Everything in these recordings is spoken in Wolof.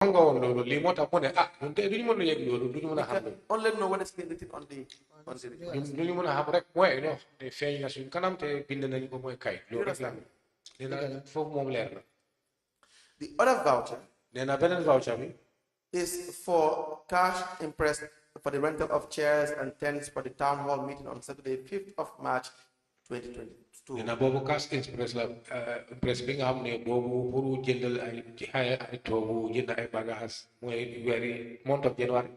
only know what is being written on the The other voucher is for cash impressed for the rental of chairs and tents for the town hall meeting on Saturday, 5th of March, 2022. Nena bobu cash express la impress bi nga xamne bobu pour jëndal ay togu jënd ay bagages moy wéri month of January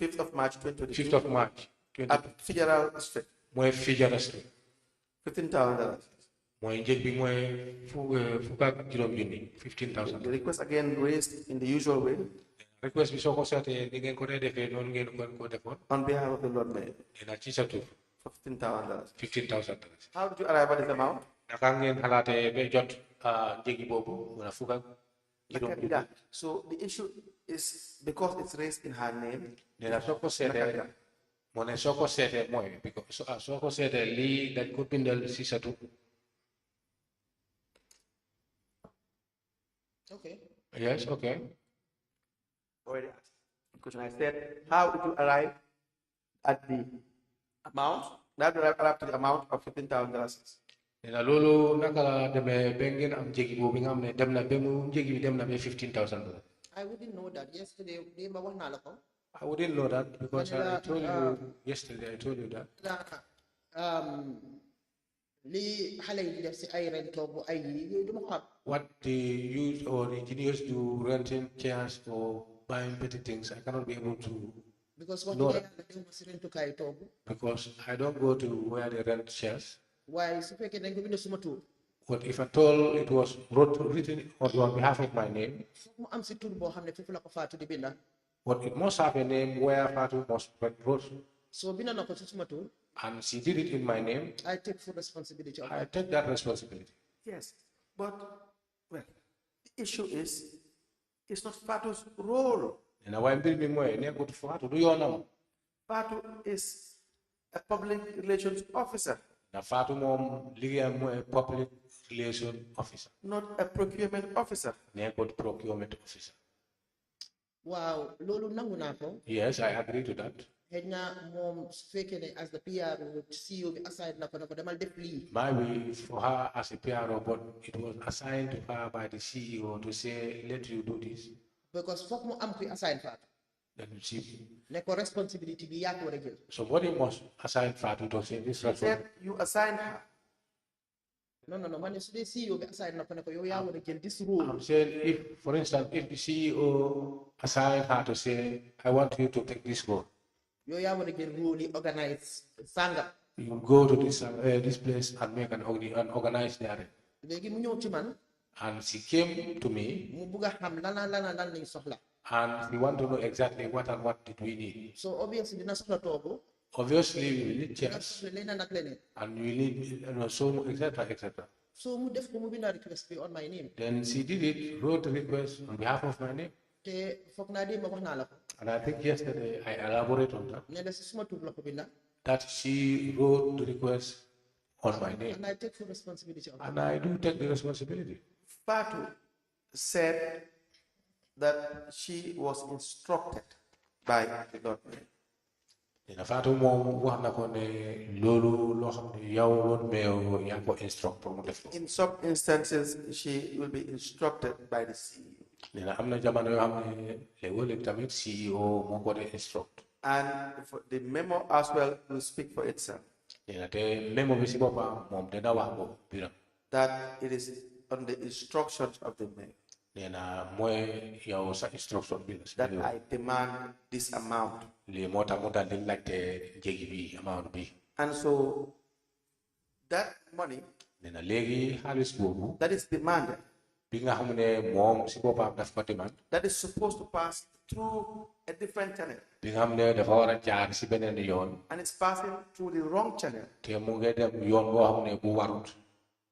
5th of March 2022 5th of March at Fitzgerald Street moy Fitzgerald Street $15,000 moy njëg bi moy fukk ak juroom junni $15,000. The request again raised in the usual way request bi soko sété ni ngeen ko défé non ngeen ko defoon on behalf of the Lord Mayor dina ci sa tur for $15,000. $15,000. How did you arrive at this amount? naka ngeen xalaté be jot njëgi bobu wala fukk ak juroom junni. So the issue is because it's raised in her name. Nena soko sété moné soko sété moy because soko sété li dañ ko bindal ci sa tur. Okay. Yes, okay. Already asked. Question I said, how did you arrive at the amount? How did you arrive to the amount of $15,000? Nena lolu naka demé bengen am jegi bobu nga xamné dem na be mu jegi bi dem na be $15,000. I wouldn't know that yesterday. I wouldn't know that because I told you yesterday. I told you that. What the youth or the engineers do, renting chairs or buying petty things, I cannot be able to know that. Because I don't go to where they rent chairs. Why? But if at all it was written on behalf of my name, but it must have a name where Fatu must wrote. So and she did it in my name. I take full responsibility. I take that responsibility. Yes, but well, the issue is it's not Fatu's role. And I want to be more. Fatu is a public relations officer. Na Fatu mom liggéeyam mooy public relations officer. Not a procurement officer. Nekkul procurement officer. Wow, lolu nangu na ko. Yes, I agree to that. As the PRO, CEO assigned na ko demal def li. Maybe for her as a PRO, but it was assigned to her by the CEO to say, let you do this. Because fok mo am ko assign Fatu. Then she. Neko responsibility bi yak wara jël. Somebody must assign Fatu to say this. You assign her. No. Man, the CEO assign na ko yo ya wara jël this role. I'm saying if, for instance, if the CEO assigned her to say, I want you to take this role. You organize sanga. You go to this place and make an organized there. And she came to me. And we want to know exactly what and what did we need. So obviously we need chairs. And we need so etc. etc. So mu def ko mu binda request on my name. Then she did it, wrote the request on behalf of my name. And I think yesterday I elaborated on that. That she wrote the request on my name. And I take full responsibility. And I do take the responsibility. Fatu said that she was instructed by the Lord Mayor. In some instances, she will be instructed by the CEO. And the memo as well will speak for itself. That it is on the instructions of the mayor. That I demand this amount. And so that money that is demanded, that is supposed to pass through a different channel, and it's passing through the wrong channel,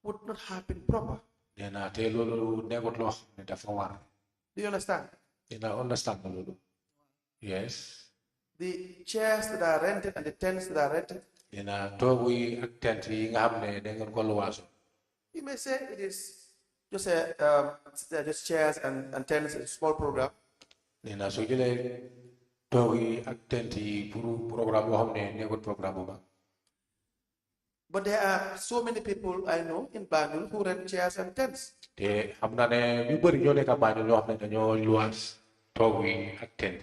would not happen proper. Do you understand? I understand. Yes. The chairs that are rented and the tents that are rented, you may say it is just just chairs and tents, a small program. Nena so jëlee toog yi ak tent yi pour programme boo xam ne nekkul programme bu baax. But there are so many people I know in Banjul who rent chairs and tents. te xam naa ne ñu bëri ñoo nekk Banjul ñoo xam ne dañoo luwaas toog yi ak tent.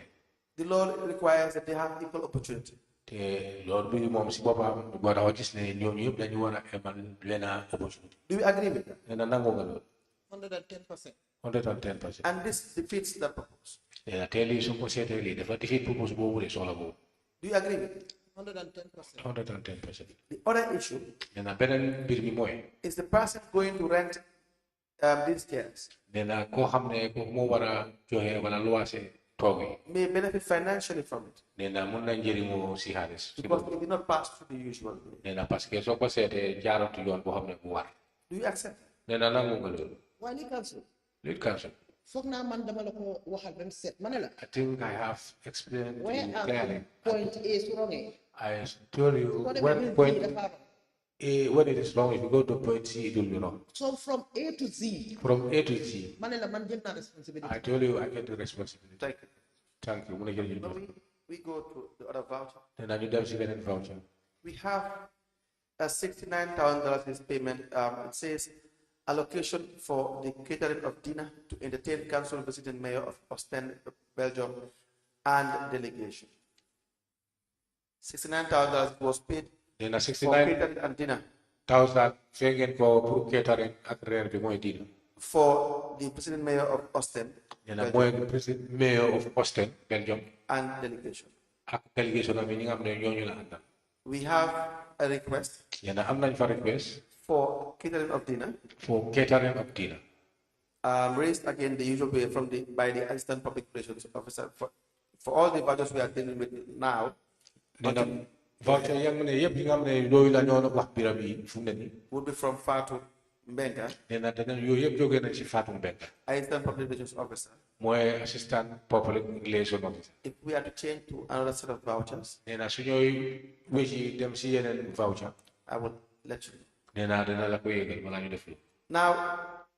The law requires that they have equal opportunity. te loolu bi moom si boppam boo tax gis ne ñoom ñëpp dañu war a emal leen a opportunity. Do you agree with that? Nena nangu nga loolu. 110%. 110%. And this defeats the purpose. Nena te lii su ko seetee lii dafa defeat purpose boobu de soxla boobu. Do you agree with it? 110%. 110%. The other issue Nena beneen mbir mi mooy. is the person going to rent these chairs. Nena koo xam ne ko moo war a joxe wala luwaase toog yi. May benefit financially from it. Nena mun na njëriñoo si xaalis. Because it did not pass through the usual way. Nena parce que soo ko seetee jaaratu yoon boo xam ne bu war. Do you accept? Nena nangu nga loolu. Why you cancel? Lead counsel. Foog naa man dama la ko waxal ba mu set ma ne la. I think I have explained to Where you are clearly. point A su wrongee. I told you Soo demee when point point B dafa wrong. A, when it is wrong, if you go to point C, it will be wrong. So from A to Z. From A to Z, ma ne la man jël naa responsibility. I told you I get the responsibility. Thank you. Thank you. Now we go to the other voucher. Then I need them to get a voucher. We have a $69,000 payment. It says allocation for the catering of dinner to entertain council visiting mayor of Ostend, Belgium, and delegation. $69,000 was paid Then for 69,000 catering and dinner fengeen ko pour catering ak reer bi mooy diina. for the president mayor of Ostend, Then mooy president mayor of Ostend, Belgium, and delegation. ak délégation am yi ñi nga xam ne ñooñu la àndal. We have a request Then am nañ fa request for catering of dinner, for catering of dinner. raised again the usual way by the Assistant Public Relations Officer for all the vouchers we are dealing with now. Then voucher yang ne yëpp yi nga xam ne yooyu la ñoo wax biram yi fu mu ne nii. Would be from Fatu Mbenga, Then dana yooyu yëpp jógee nañ si Fatou Mbengue. Assistant Public Relations Officer. mooy assistant public relation officer. If we are to change to another set of vouchers, nee na su ñooy wécci dem si yeneen voucher. I will let you know. nee na dana la ko yégal balaa ñu def. Now,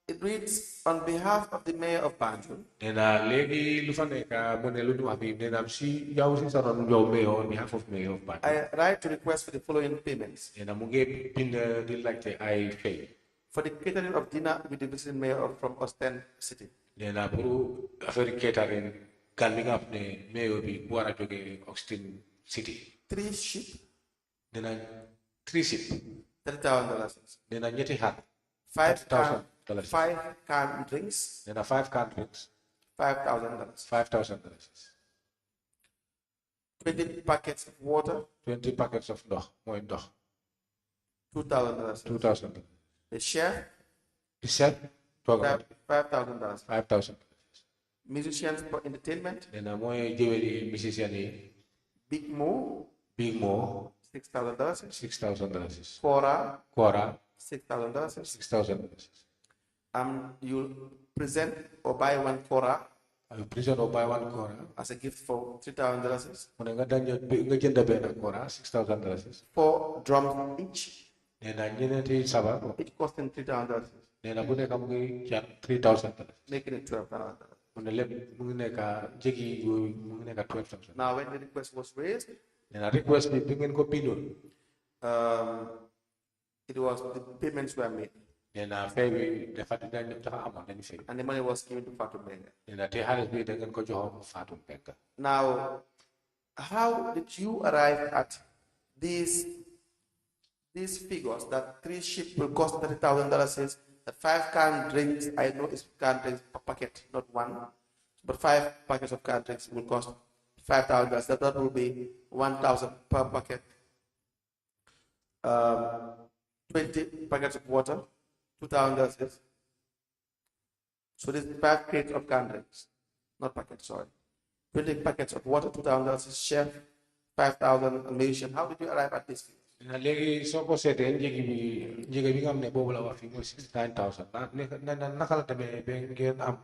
it reads on behalf of the mayor of Banjul. nee na léegi lu fa nekk mu ne lu ñu wax bi nee na si yow si sa ron yow mayor on behalf of mayor of Banjul. I write to request for the following payments. nee na mu ngi bind di laajte ay fay. For the catering of dinner with the visiting mayor from Ostend City. nee na pour affaire catering gan bi nga xam ne mayor bi bu war a jógee Austin City. 3 sheep, nee na 3 ship. $30,000. nee na ñetti xar. 5 canned drinks, nee na 5 canned drinks. $5,000. $5,000. 20 packets of water, 20 packets of ndox mooy ndox. $2,000. $2,000. The chef, The chef, $5,000. $5,000. Musicians for entertainment, nee na mooy jëweli musicien yi. Big Mo, Big Mo, $6,000. $6,000. Quora, $6,000. $6,000. You present or buy one Quora You present or buy one Quora. as a gift for $3,000. mu ne nga jënd benn Quora $6,000. 4 drums each, nee na ñeneenti sabar. each costing $3,000, nee na bu nekk mu ngi jar $3,000. making it $12,000. mu ne lépp mu ngi nekk jéggi yooyu mu ngi nekk $12,000. Now, when the request was raised, nee na request bi ngeen ko bindoon. it was the payments were made, nee na fay bi dafa amoon dañu fay. and the money was given to Fatu Benga. nee na te xaalis bi da ngeen ko joxoon Fatou Mbengue. Now, how did you arrive at these figures that 3 sheep will cost $30,000, that 5 canned drinks, I know it's canned drinks per packet, not one, but 5 packets of canned drinks will cost $5,000. That will be $1,000 per packet. 20 packets of water, $2,000. So this 5 crates of canned drinks, not packets, sorry. 20 packets of water, $2,000. Chef, $5,000. Musician. How did you arrive at this figure? na léegi soo ko seetee njëgi bi nga xam ne boobu la wax fii mooy $69,000 na naka la demee ba ngeen am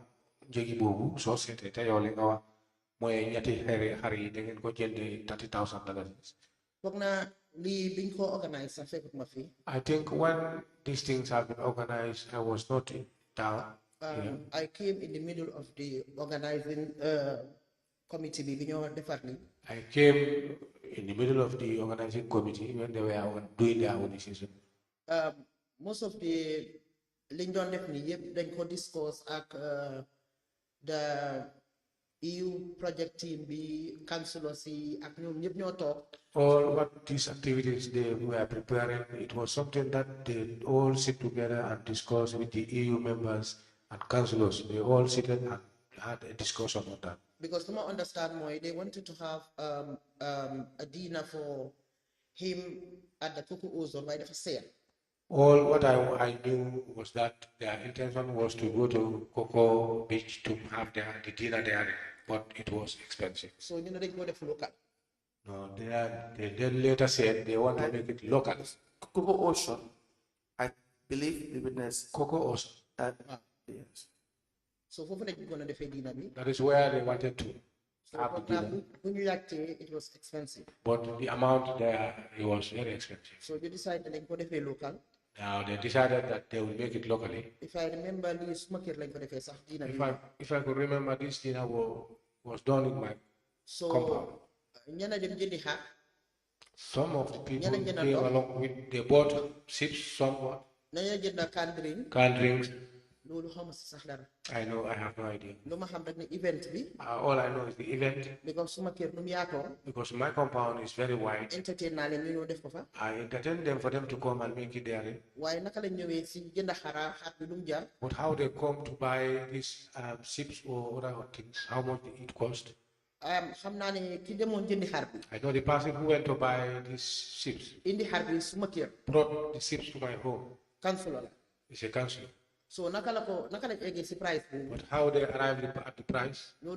njëgi boobu soo seetee te yow li nga wax mooy ñetti xar yi da ngeen ko jëndee $30,000. foog naa lii biñ ko organise sax fekkut ma fii. I think when these things have been organized, I was not town. I came in the middle of the organizing committee. I came in the middle of the organizing committee when they were doing their organization. Most of the Lindon then could discuss at the EU project team, the councillors, talk. All what these activities they were preparing, it was something that they all sit together and discuss with the EU members and councillors. They all sit and had a discussion on that. Because to understand more, they wanted to have a dinner for him at the Coco Ozone by the sale. All what I knew was that their intention was to go to Coco Beach to have the dinner there, but it was expensive. So you know they go there for local. No, they then later said they want to make it local. Coco Ocean, I believe the witness. Coco Ocean. Yes. So for the going to dinner. That is where they wanted to have the dinner. When you it was expensive. But the amount there, it was very expensive. So you decided to go to local. Now they decided that they will make it locally. If I remember, if I could remember, this dinner was done in my compound. Some of the people came along with, they bought chips, somewhat, canned drinks. I know, I have no idea. All I know is the event. Because my compound is very wide. I entertain them for them to come and make it there. But how they come to buy these chips or other things, how much it cost? I know the person who went to buy these chips brought the chips to my home. It's a councillor. So nakala price. But how they arrived at the price? I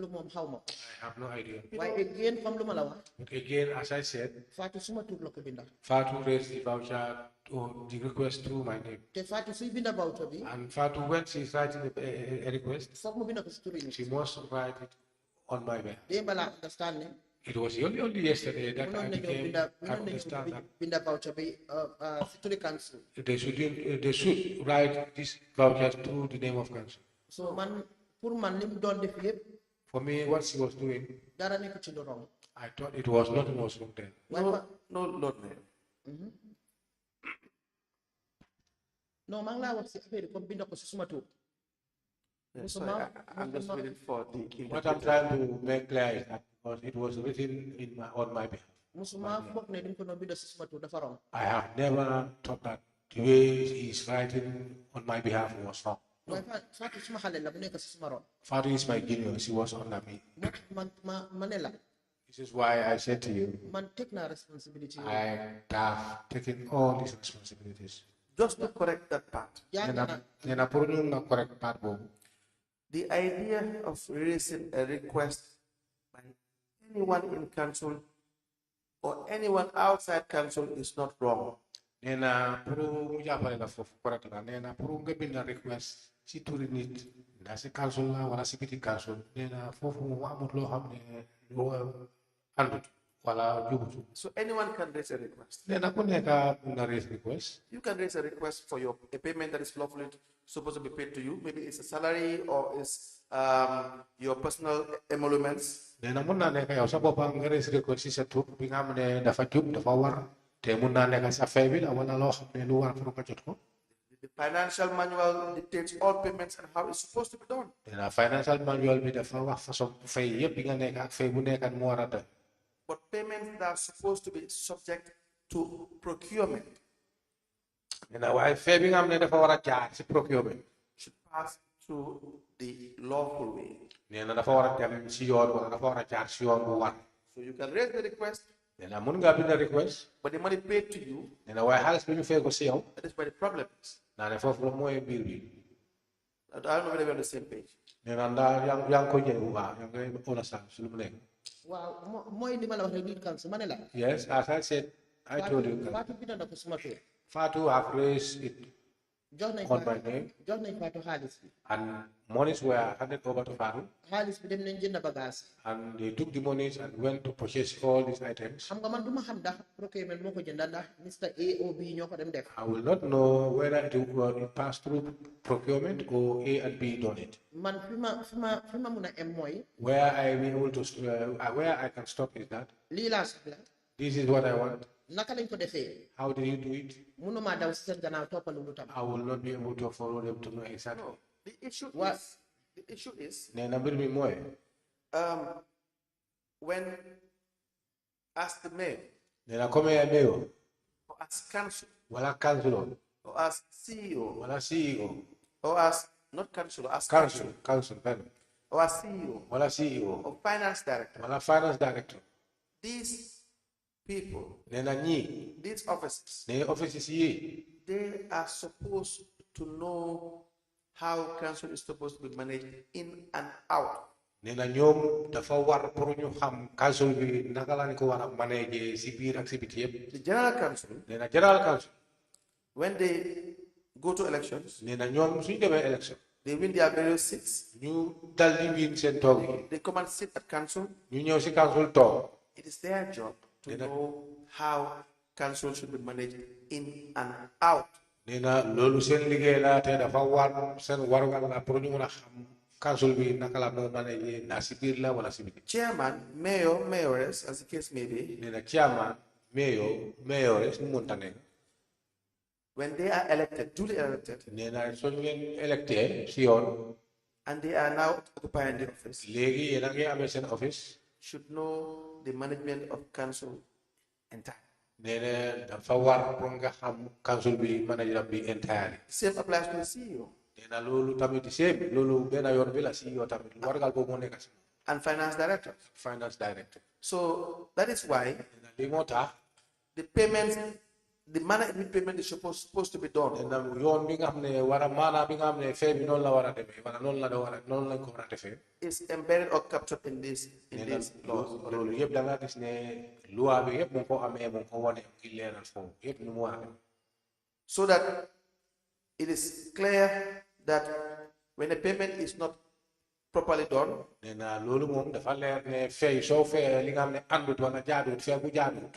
have no idea. Why again from Lumalawa? But again, as I said, Fatu raised the voucher or the request through my name. And Fatu, when she's writing a request, she must write it on my behalf. It was only yesterday that I became I understand that they should write this voucher through the name of council. So for me, what she was doing, I thought it was nothing was wrong there. No, Lord. No, Mangla was a Yes, I'm just waiting for the. What I'm trying to make clear is that because it was written on my behalf. I have never thought that the way he's writing on my behalf was wrong. No. Fatu is my junior, she was under me. This is why I said to you, I have taken all these responsibilities. Just to correct that part. The idea of raising a request by anyone in council or anyone outside council is not wrong. Nena puru mujapale la fofu correct la nena puru ngebinda request si turi nit na si council la wala si biti council nena fofu mu amut lo xamne lo andut wala jubut. So anyone can raise a request. Nena ku neka na raise request. You can raise a request for a payment that is lawfully supposed to be paid to you. Maybe it's a salary or it's your personal emoluments. Nena mun na neka yow sa bopa nga raise request si sa tur bi nga xamne dafa jub dafa war. The financial manual dictates all payments and how it's supposed to be done. The financial manual but payments that are supposed to be subject to procurement should pass through the lawful way. So you can raise the request. Then I'm going to request. But the money paid to you. Then I have to fair go see how. That is where the problem is. Now the fourth from my bill. I don't know whether we're on the same page. Then I'm young coach who are young understand. Wow, more in the man of the council, Manila. Yes, as I said, I told you. Fatu have raised it. on my name, and monies were handed over to Faru, and they took the monies and went to purchase all these items. I will not know whether it passed through procurement or A and B done it. Where I be able to, where I can stop is that this is what I want. How did you do it? I will not be able to follow them to know exactly. No, the issue is when as the mayor or as council or as CEO or as not council as council or as CEO or finance director, these people, these offices, they are supposed to know how council is supposed to be managed in and out. Nena ñoom dafa war pour ñu xam council bi naka lañ ko war a manager si biir activité yëpp. The general council, nena general council, when they go to elections, nena ñoom suñ demee election, they win their various seats. ñu dal di win seen toog yi. They come and sit at council. ñu ñëw si council toog. It is their job to know how council should be managed in and out. Nena loolu seen liggéey la te dafa war seen warugal la pour ñu mën a xam council bi naka la moo manager na si biir la wala si biir. Chairman, mayor, mayoress, as the case may be. Nena chairman, mayor, mayoress nu mënta nekk. When they are elected, duly elected, nena suñ leen electé si yoon. and they are now occupying the office, léegi yéen a ngi amee seen office. should know the management of council entirely. Nena dafa war pour nga xam council bi manager bi entirely. Same applies to the CEO. Nena loolu tamit same loolu benn yoon bi la CEO tamit wargal boobu moo nekk si. And finance director. Finance director. So that is why li moo tax the payments, the manner in which payment is supposed to be done. Nena yoon bi nga xam ne war a maanaam bi nga xam ne fee bi noonu la war a demee wala noonu la war a noonu lañ ko war a defee. Is embedded or captured in this laws. Loolu yëpp da nga gis ne loi bi yëpp mu ngi ko amee mu ngi ko wane ngi leeral foofu yëpp ni mu war a dem. So that it is clear that when a payment is not properly done, Nena loolu moom dafa leer ne fee soo fee li nga xam ne àndut wala jaaduwut fee bu jaaduwut.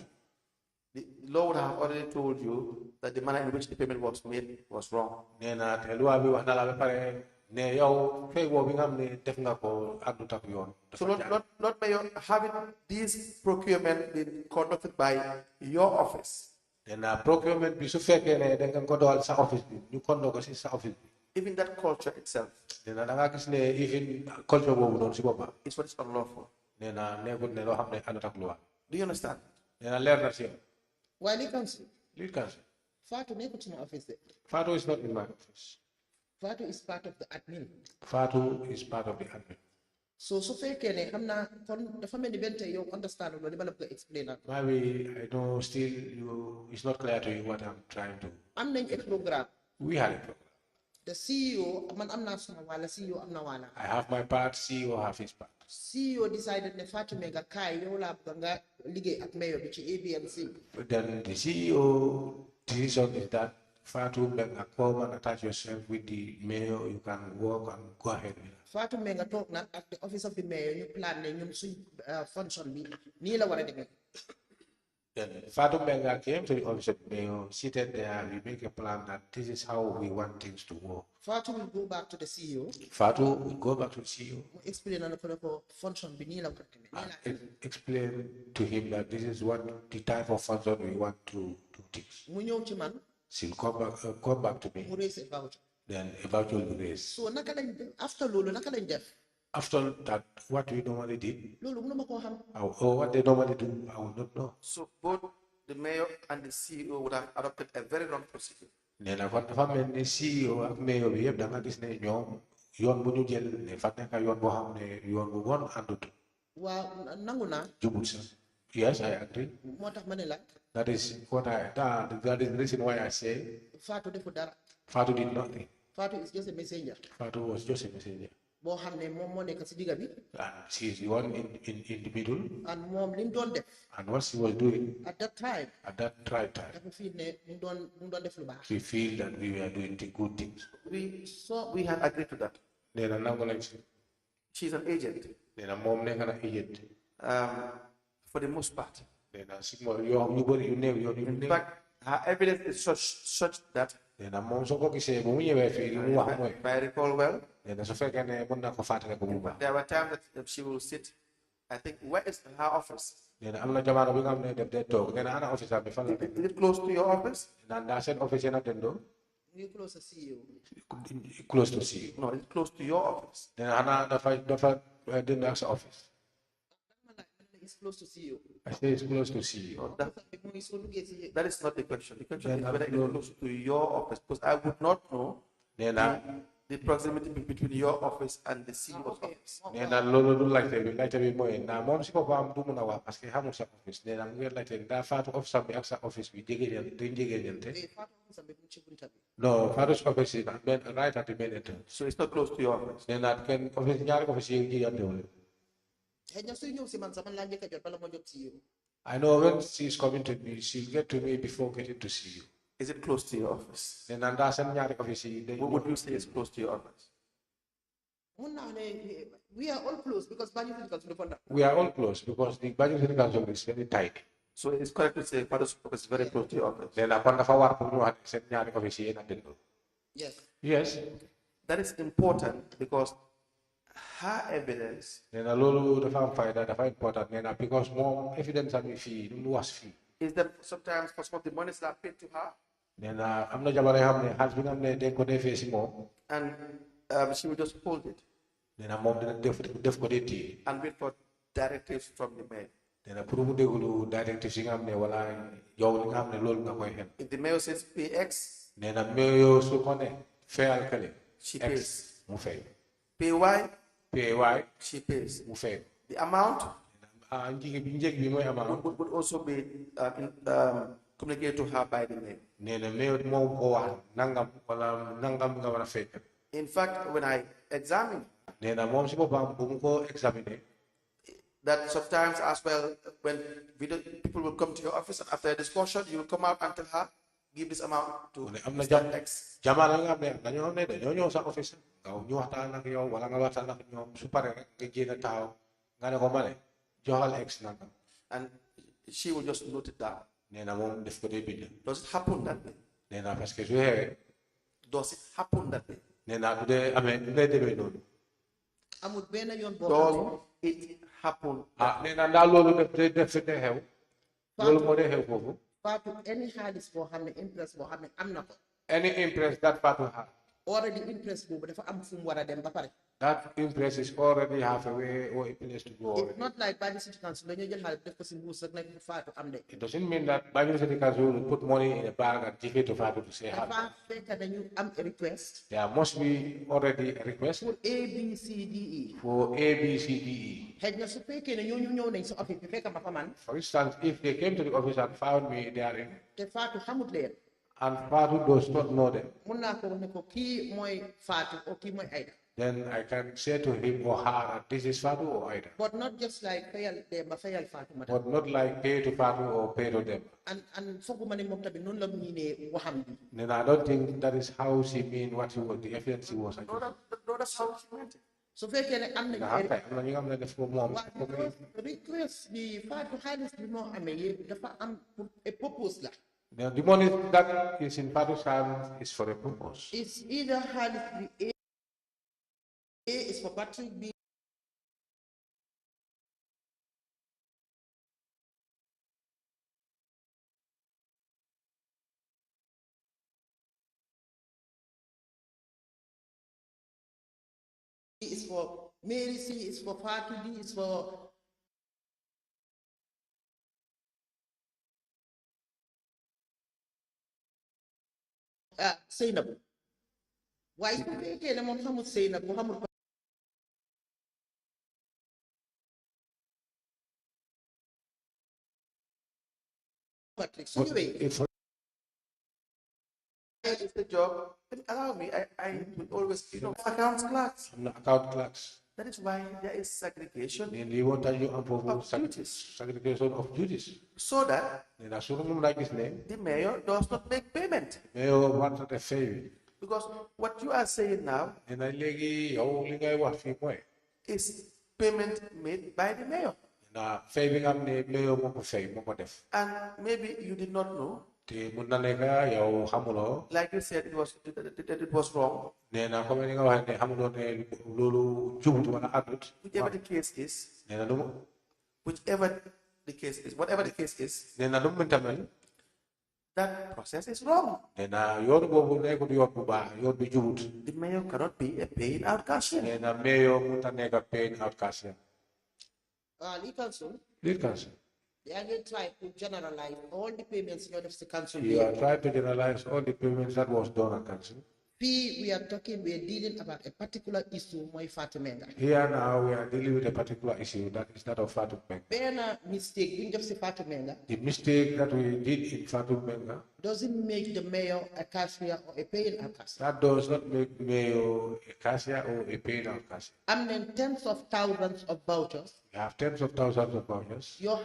the law would have already told you that the manner in which the payment was made was wrong. Nena te loi bi wax na la ba pare ne yow fee boobu nga xam ne def nga ko àndut ak yoon. So not by your having this procurement been conducted by your office. Nena procurement bi su fekkee ne da nga ko dool sa office bi ñu kondo ko si sa office bi. Even that culture itself Nena da nga gis ne even culture boobu noonu si boppam. is what is unlawful. Nena nekkul ne loo xam ne àndut ak loi. Do you understand? Nena leer na si yow. Why the council? Lead council. Fatu nekut in office there. Fatu is not in my office. Fatu is part of the admin. Fatu is part of the admin. So fake ne hamna kon dafa mel ni bente yow understand lo dama la ko explain. Maybe I know still it's not clear to you what I'm trying to. Am nañ a program. We had a program. The CEO man am na sama wala CEO am na wala. I have my part, CEO have his part. CEO decided ne Fatu Mega kai yow la nga liggéey ak mayor bi ci ABNC. Then the CEO decision is that Fatu Mega come and attach yourself with the mayor, you can work and go ahead with it. Fatu Mega talk na at the office of the mayor ñu plan ne ñun suñ function bi nii la war a demee. Then Fatu Mega came to the office of the mayor, seated there, we make a plan that this is how we want things to work. Fatu will go back to the CEO. Fatu will go back to the CEO. Explain na ko function bi nii la war a demee. And explain to him that this is what the type of function we want to do things. Mu ñëw ci man. She'll come back to me. Mu raise a voucher. Then a voucher will be raised. So naka lañ after loolu naka lañ def. After that, what we normally did, Loolu mënuma koo xam. or what they normally do, I will not know. So both the mayor and the CEO would have adopted a very long procedure. Nena fa dafa mel ni CEO ak mayor bi yëpp da nga gis ne ñoom yoon bu ñu jël ne fa nekk yoon boo xam ne yoon bu bon àndut. Waaw nangu naa. Jubut sax. Yes, I agree. Moo tax ma ne la. That is that is the reason why I say Fatu defu dara. Fatu did nothing. Fatu is just a messenger. Fatu was just a messenger. boo xam ne moom moo nekk si digga bi. And she's the one in the middle. And moom li mu doon def. And what she was doing at that time. dafa feel ne mu doon def lu baax. We feel that we were doing the good things. We have agreed to that. Nee na nangu nañ si. She's an agent. Nee na moom nekk na agent. For the most part. Nee na si mo yoo ñu bëri yu néew yoo ñu néew. In fact, her evidence is such that. Nee na moom soo ko gisee bu mu ñëwee fii li mu wax mooy. If I recall well. Nee na su fekkee ne mën naa ko fàttale ko bu baax. There were times that she will sit. I think where is her office? Nee na am na jamono bi nga xam ne def dee toog nee na ana office bi fan la nekk. Is it close to your office? Naan daa seen office yi na dendoo. Close to CEO. Close to CEO. No, it's close to your office. Nee na ana dafa dendoo ak sa office. It's close to CEO. I say it's close to CEO. That is not the question. The question is whether it's close to your office, because I would not know the proximity between your office and the CEO's office. Nee na loolu du laajte bi mooy naa moom si boppam du mun a wax parce que xamul sa office nee na mu ngi laajte daa faatu office am bi ak sa office bi duñ jegeñante. No, faatu's office is right at the main entrance. So it's not close to your office. Nee na kenn office ñaari office yi jegante wala. I know when she's coming to me, she'll get to me before getting to see you. Is it close to your office? Then what would you say is close to your office? We are all close because Banjul City Council. We are all close because the Banjul City Council is very tight. So it's correct to say Father's office is very close to your office. Then upon the forward office. Yes. Yes. That is important because her evidence. Then a little the important because more evidence than fee was fee. Is that sometimes for some of the monies that are paid to her? Then I'm not Jabari husband they could face more. And she will just hold it. Then I'm more than definitely and wait for directives from the mayor. Then I prove the directives in If the mayor says pay X, then a mayor so fair she pays. Pay Y, PAY, she pays. the amount would also be communicated to her by the mayor. In fact, when I examine that sometimes as well, when people will come to your office and after a discussion, you will come out and tell her, give this amount to Mr. X. And she will just note it down. Does it happen that way? Does it happen that way? Does it happen? Any hardest for having interest for having any interest that part of her. Already interest go, but if I'm from what I dem that interest is already halfway or a place to go. It's not like Banjul City Council. When you just have it doesn't mean that Banjul City Council will put money in a bag and give it to Fatu to say how. A request. There must be already a request for A, B, C, D, E. For A, B, C, D, E. For instance, if they came to the office and found me there and Fatu does not know them, then I can say to him or her that this is Fatu or Ida. But not just like but not like pay to Fatu or pay to them. And then I don't think that is how she mean what she was, the evidence she was. No, that's how she meant it. So request the Fatu Hadis a purpose. The money that is in Fatu's hands is for a purpose. It's either Hadis A is for Patrick B. Is for Mary C. Is for Fatu D. Is for Zainab. Why is it Muhammad Zainab? Muhammad Patrick. So anyway, is the job. Allow me, I will always, accounts clerks. am na account clerks. That is why there is segregation Ne lii moo tax ñu am foofu of duties. segregation of duties. So that Ne na sunu mun naa gis ne the mayor does not make payment. mayor warta def fay wi. Because what you are saying now Ne na léegi yow li ngay wax fii mooy is payment made by the mayor. na fay bi nga xam ne mayor moo ko fay moo ko def. And maybe you did not know. te mun na nekk yow xamuloo. Like you said, it was wrong. Nee na comme ni nga waxee ne xamuloo ne loolu jubut wala àndut. Whichever the case is. Nee na lu mu. Whichever the case is, whatever the case is. Nee na lu mu mënta mel. That process is wrong. Nee na yoon boobu nekkul yoon bu baax yoon bi jubut. The mayor cannot be a paying out cashier. Nee na mayor mënta nekk paying out cashier. Lead council. Lead council. They are going to try to generalize all the payments in the council. You are trying to generalize all the payments that was done at council. We are dealing about a particular issue, my Fatumenga. Here now we are dealing with a particular issue that is that of Fatumenga. Bena mistake in just Fatumenga. The mistake that we did in Fatumenga doesn't make the mayor a cashier or a paying out cashier. That does not make the mayor a cashier or a paying out cashier. I mean, tens of thousands of vouchers. You have tens of thousands of vouchers. You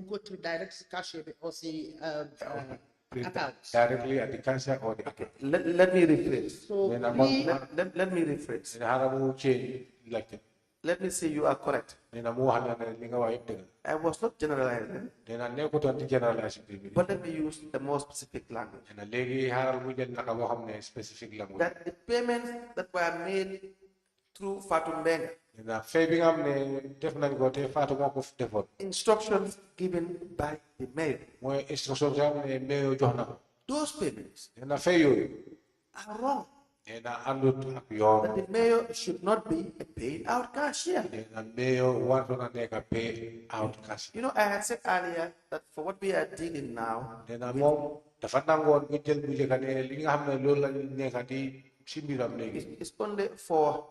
go to direct cashier or see accounts. Directly at the cashier or the account. Let me rephrase. So let me rephrase. Let me say you are correct. I was not generalizing. But let me use a more specific language. That the payments that were made through Fatumbenga, instructions given by the mayor, those payments are wrong. That the mayor should not be a paid out cashier. You know, I had said earlier that for what we are dealing now, it's only for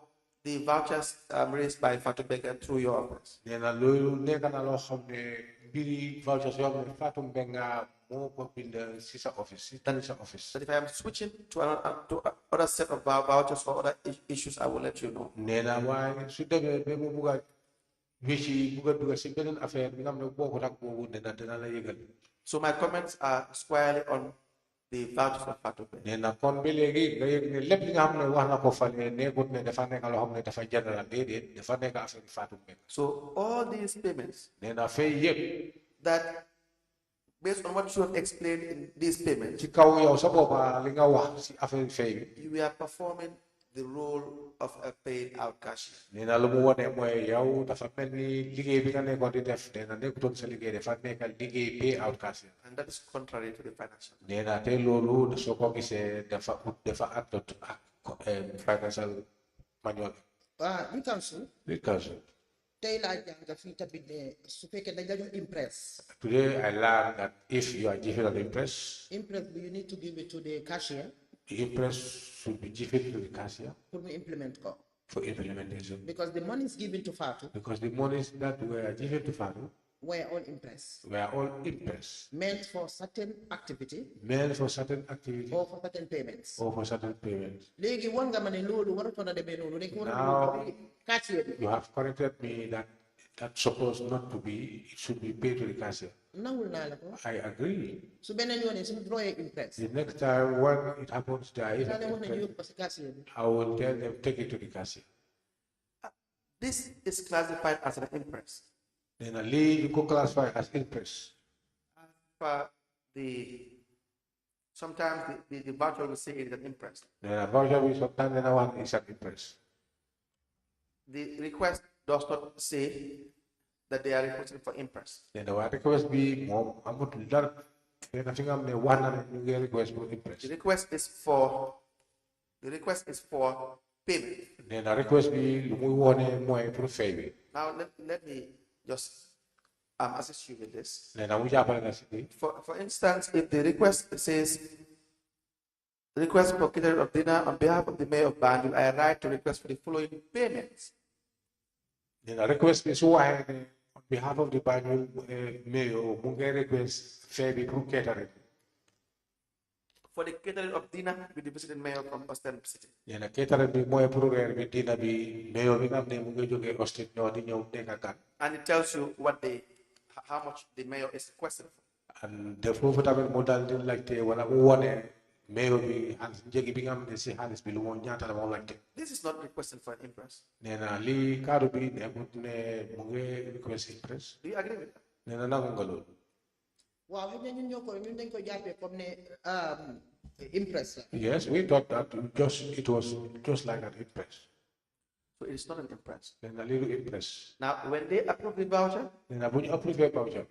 the vouchers raised by Fatumbenga through your office. That if I am switching to another set of vouchers or other issues, I will let you know. So my comments are squarely on the vouchers of Fatumbenga. So all these payments that, based on what you have explained in these payments, you are performing the role of a paid out cashier. And that is contrary to the financial manual. Lead council. Today I learned that if you are given an impress, you need to give it to the cashier. The impress should be given to the cashier for implementation. Because the monies given to Fatu. Because the monies that were given to Fatu were all impressed. Meant for certain activity. Or for certain payments. Now you have corrected me that that's supposed not to be, it should be paid to the cashier. I agree. So the next time when it happens there, I will tell them take it to the cashier. This is classified as an impress. Then a lead you could classify as impress. Sometimes the voucher will say it is an impress. Then a voucher will sometimes another one is an impress. The request does not say that they are requesting for impress. Then the request be more. I'm going to learn. I think I'm the one and you request for impress. The request is for payment. Then the request be more for favor. Now let me just assist you with this. For instance, if the request says request for catering of dinner on behalf of the Mayor of Banjul, I write to request for the following payments. Then the request is why on behalf of the Banjul Mayor, Mungai request favor for catering. for the catering of dinner with the visiting mayor from Austin City. Nena catering bi moy pour reer bi dina bi mayor bi nga xam ne mu ngi jógee Austin ñoo di ñëw nekk gan. And it tells you how much the mayor is requesting for. And the foofu tamit mu dal di laajte wala mu wone mayor bi njëgi bi nga xam ne si xaalis bi lu moo ñaata la moo laajte. This is not requesting for an impress. Nena lii kaddu bi nekkut ne mu ngi request impress. Do you agree with that? Nena nangu nga loolu. Waaw xëy na ñun dañ ko jàppee comme ne impress la. Yes, we thought that it was just like an impress. So it is not an impress. Then a little impress. Now, when they approve the voucher, Then when you approve a voucher,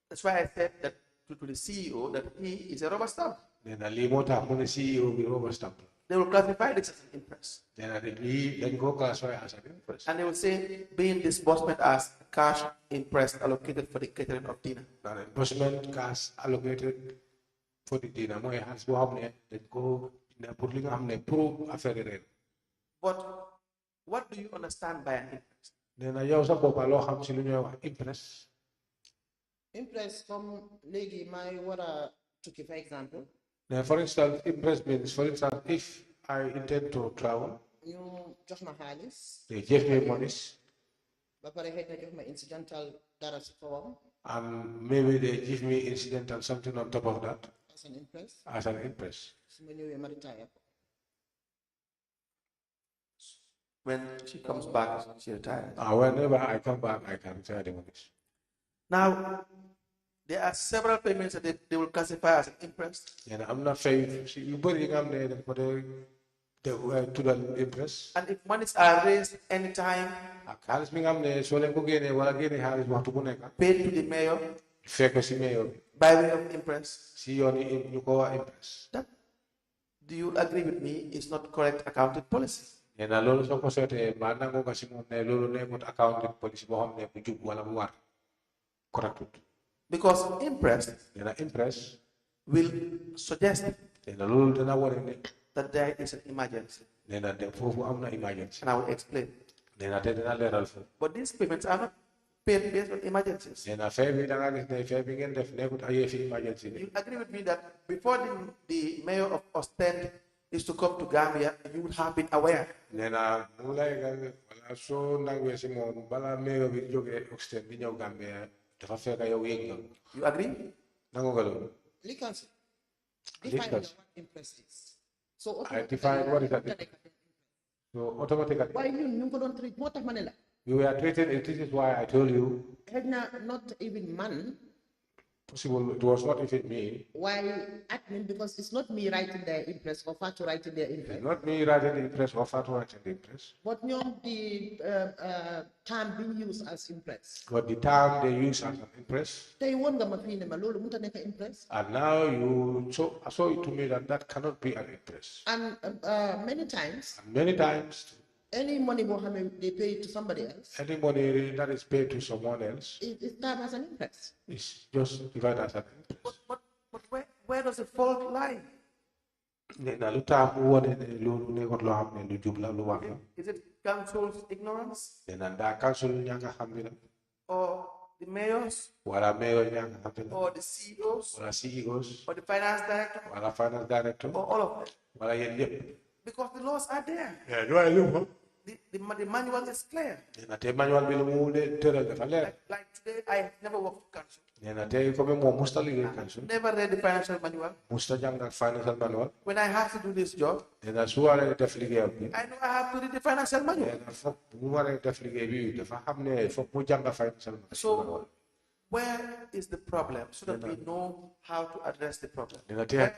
that's why I said that to the CEO that he is a rubber stamp. then a limota when the CEO will rubber stamp. They will classify this as an impress. Then then go classify as an impress. And they will say, being disbursement as cash impress allocated for the catering of dinner. An investment cash allocated for the dinner. My hands go up there, then go in a pulling up there, prove affair. But what do you understand by an impress? Then I also go below Hamsilunya impress. Impress comme léegi may war a tukki for example. Now, for instance, impress means, for instance, if I intend to travel, ñu jox ma xaalis. they give me monies, ba pare xëy na jox ma incidental dara si kawam. and maybe they give me incidental something on top of that As an impress. as an impress. su ma ñëwee ma retire ko. When she comes back, she retires. Whenever I come back, I can retire the monies. Now, there are several payments that they will classify as an impress. And I'm not saying you put it on there for the to the impress. And if monies are raised anytime, Harris Mingam, so let go again, while again, Harris want to go next. paid to the mayor Fake mayor. by way of impress. See only you go impress. That, do you agree with me? It's not correct accounting policy. And a lot of society, Manango Casimo, Nelo, name accounting policy, Boham, Pujuk, Walamwar. Correct. Because impress Then I impress. will suggest Then a little than hour in it. that there is an emergency. Then I therefore I'm not emergency. And I will explain. Then I did another alpha. But these payments are not paid based on emergencies. Then I fair with an fair begin the never emergency. You agree with me that before the mayor of Ostend is to come to Gambia, you would have been aware. Then I so now Simon Bala mayor with Joke extend in your Gambia. The fair guy away. You agree? Nangolo. Likansi. Define what impress is. So I define what is that. So automatically. Why you ko don treat moo tax ma ne la. You were treated, this is why I told you. Xëy na not even man. Possible, it was not even me. Why admin? Because it's not me writing their impress or Fatu writing their impress. Not me writing the impress or Fatu writing the impress. But the term being used as impress. But the term they use as an impress. Tey woon nga ma fii ne ma loolu mënut a nekk impress. And now you show it to me that cannot be an impress. And many times. And many times. Any money they pay to somebody else. Any money that is paid to someone else. It's termed as an impress. It's just divided as an impress. But where does the fault lie? Is it council's ignorance? Or the mayors? Or the CEOs? Or the finance director? Or all of them? Because the laws are there. The manual is clear. Like today, I have never worked for council. Never read the financial manual. When I have to do this job, I know I have to read the financial manual. So, where is the problem? So that we know how to address the problem. Where do you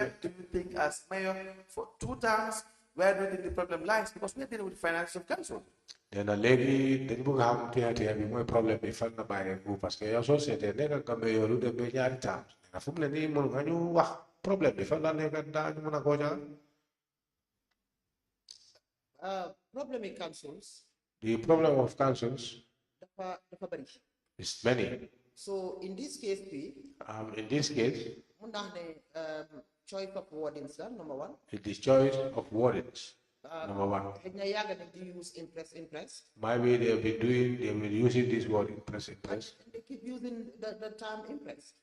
think, as mayor for 2 terms, where do you think the problem lies? Because we are dealing with financial council. Then a lady, then you have to problem if I'm not buying a group as a society, then I come here to the Benyan times. A full name, you problem if I'm not Problem in councils. The problem of councils is many. So in this case, choice of wordings, number one. It is choice of wordings, number one. Use impress. Maybe they will be using this word impress. And they keep using the term impress.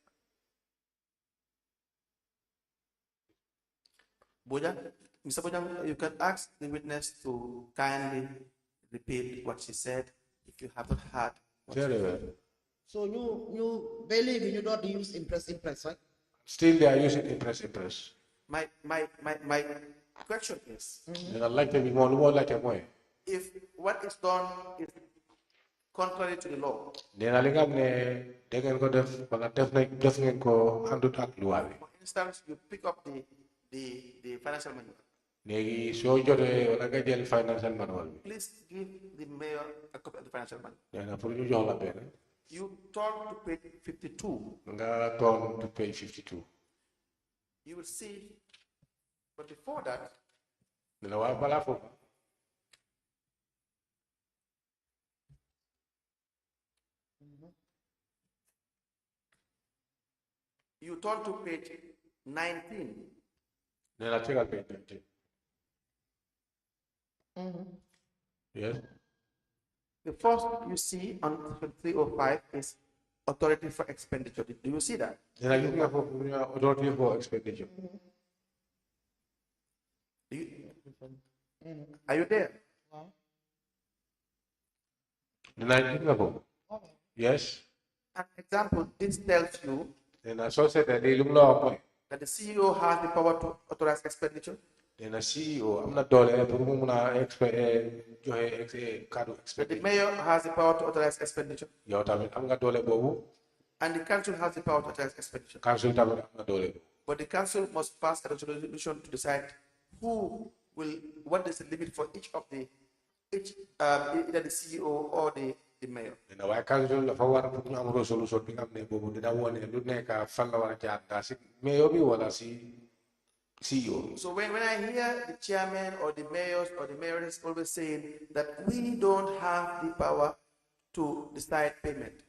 Bojang, Mr. Bojang, you can ask the witness to kindly repeat what she said if you haven't heard. Very well. So you believe you don't use impress, right? Still, they are using impress. My question is, if what is done is contrary to the law, for instance, you pick up the financial manual. Please give the mayor a copy of the financial manual. You turn to page 52. To page 52. You will see, but before that, you turn to page 19. Yes. The first you see on 305 is authority for expenditure. Do you see that? Authority for expenditure. Are you there? Yes. An example, this tells you Then associate that the CEO has the power to authorize expenditure. then a CEO, I'm not doing it, That the mayor has the power to authorize expenditure. And the council has the power to authorize expenditure. But the council must pass a resolution to decide what is the limit for each of either the CEO or the mayor. So when I hear the chairman or the mayors or the mayoress always saying that we don't have the power to decide payment,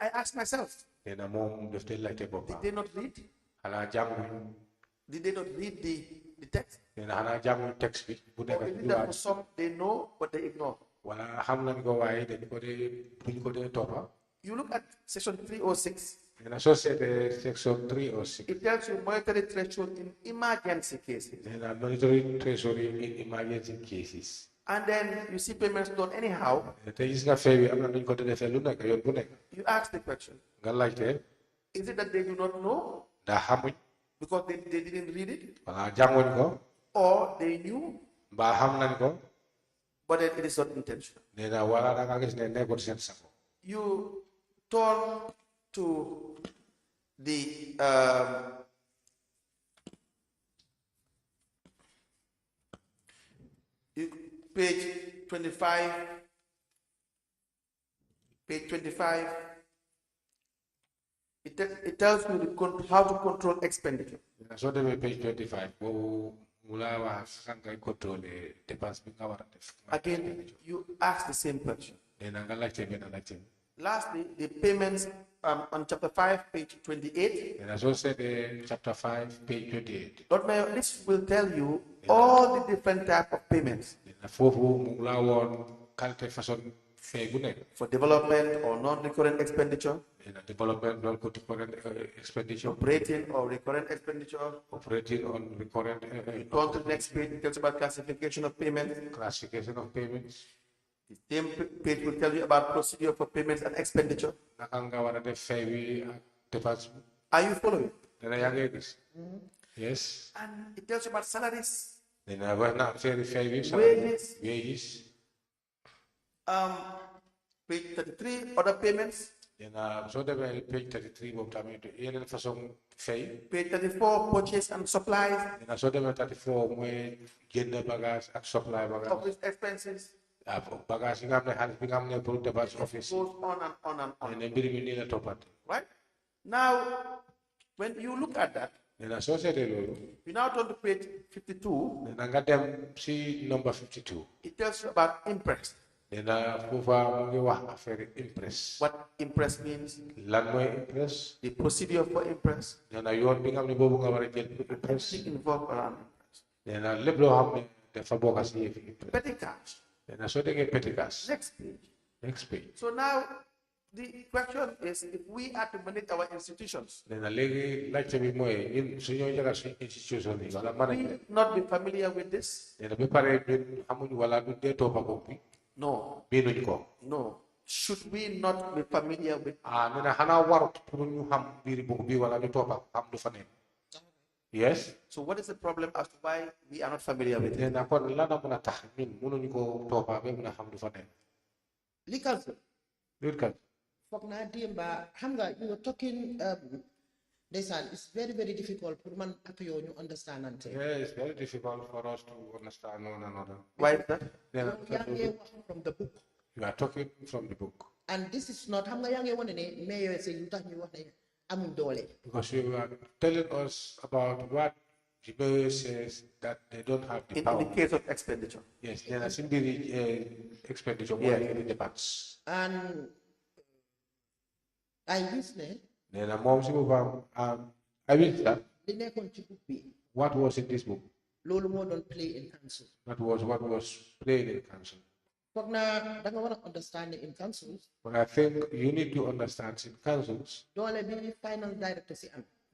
I ask myself, did they not read? Did they not read the text? Or is it that for some they know but they ignore? You look at section 306. Section 306. It tells you monetary threshold in emergency cases. And then you see payments done anyhow. You ask the question, is it that they do not know because they didn't read it? Or they knew but it is not intentional? You turn to the page 25. Page 25. It tells you how to control expenditure. So they page 25. Again, you ask the same question. Lastly, the payments on chapter 5, page 28. And as I said, chapter 5, page 28. Lord Mayor, this will tell you all the different types of payments. For development or non-recurrent expenditure. Development, non-recurrent expenditure. Operating or recurrent expenditure. Operating on recurrent. Turn to the next page, it tells about classification of payments. Classification of payments. The same page will tell you about procedure for payments and expenditure. Are you following? Yes. And it tells you about salaries. Wages. Page 33, other payments. Page 33, page 34, purchase and supplies. 34, office expenses. Office. Goes on and on and on. Right? Now, when you look at that, you now turn to page 52. Number 52. It tells you about impress. What impress means? The procedure for impress. Everything involved around impress. Petty cash. Next Next page. Next page. So now the question is, if we are to manage our institutions, We not be familiar with this? No. No. Should we not be familiar with? Yes. So what is the problem as to why we are not familiar with it? You were talking, it's very, very difficult for man to understand. Yeah, it's very difficult for us to understand one another. Why is that? From the book. You are talking from the book. And this is not mayor say because you are telling us about what the mayor says that they don't have the power. In the case of expenditure. Yes, there are simply expenditure more in the departments. And I wish then a mom I wish that what was in this book? Lolo more don't play in council. That was what was played in council. But now, I want to understand in councils. But I think you need to understand in councils. Dole be finance directors.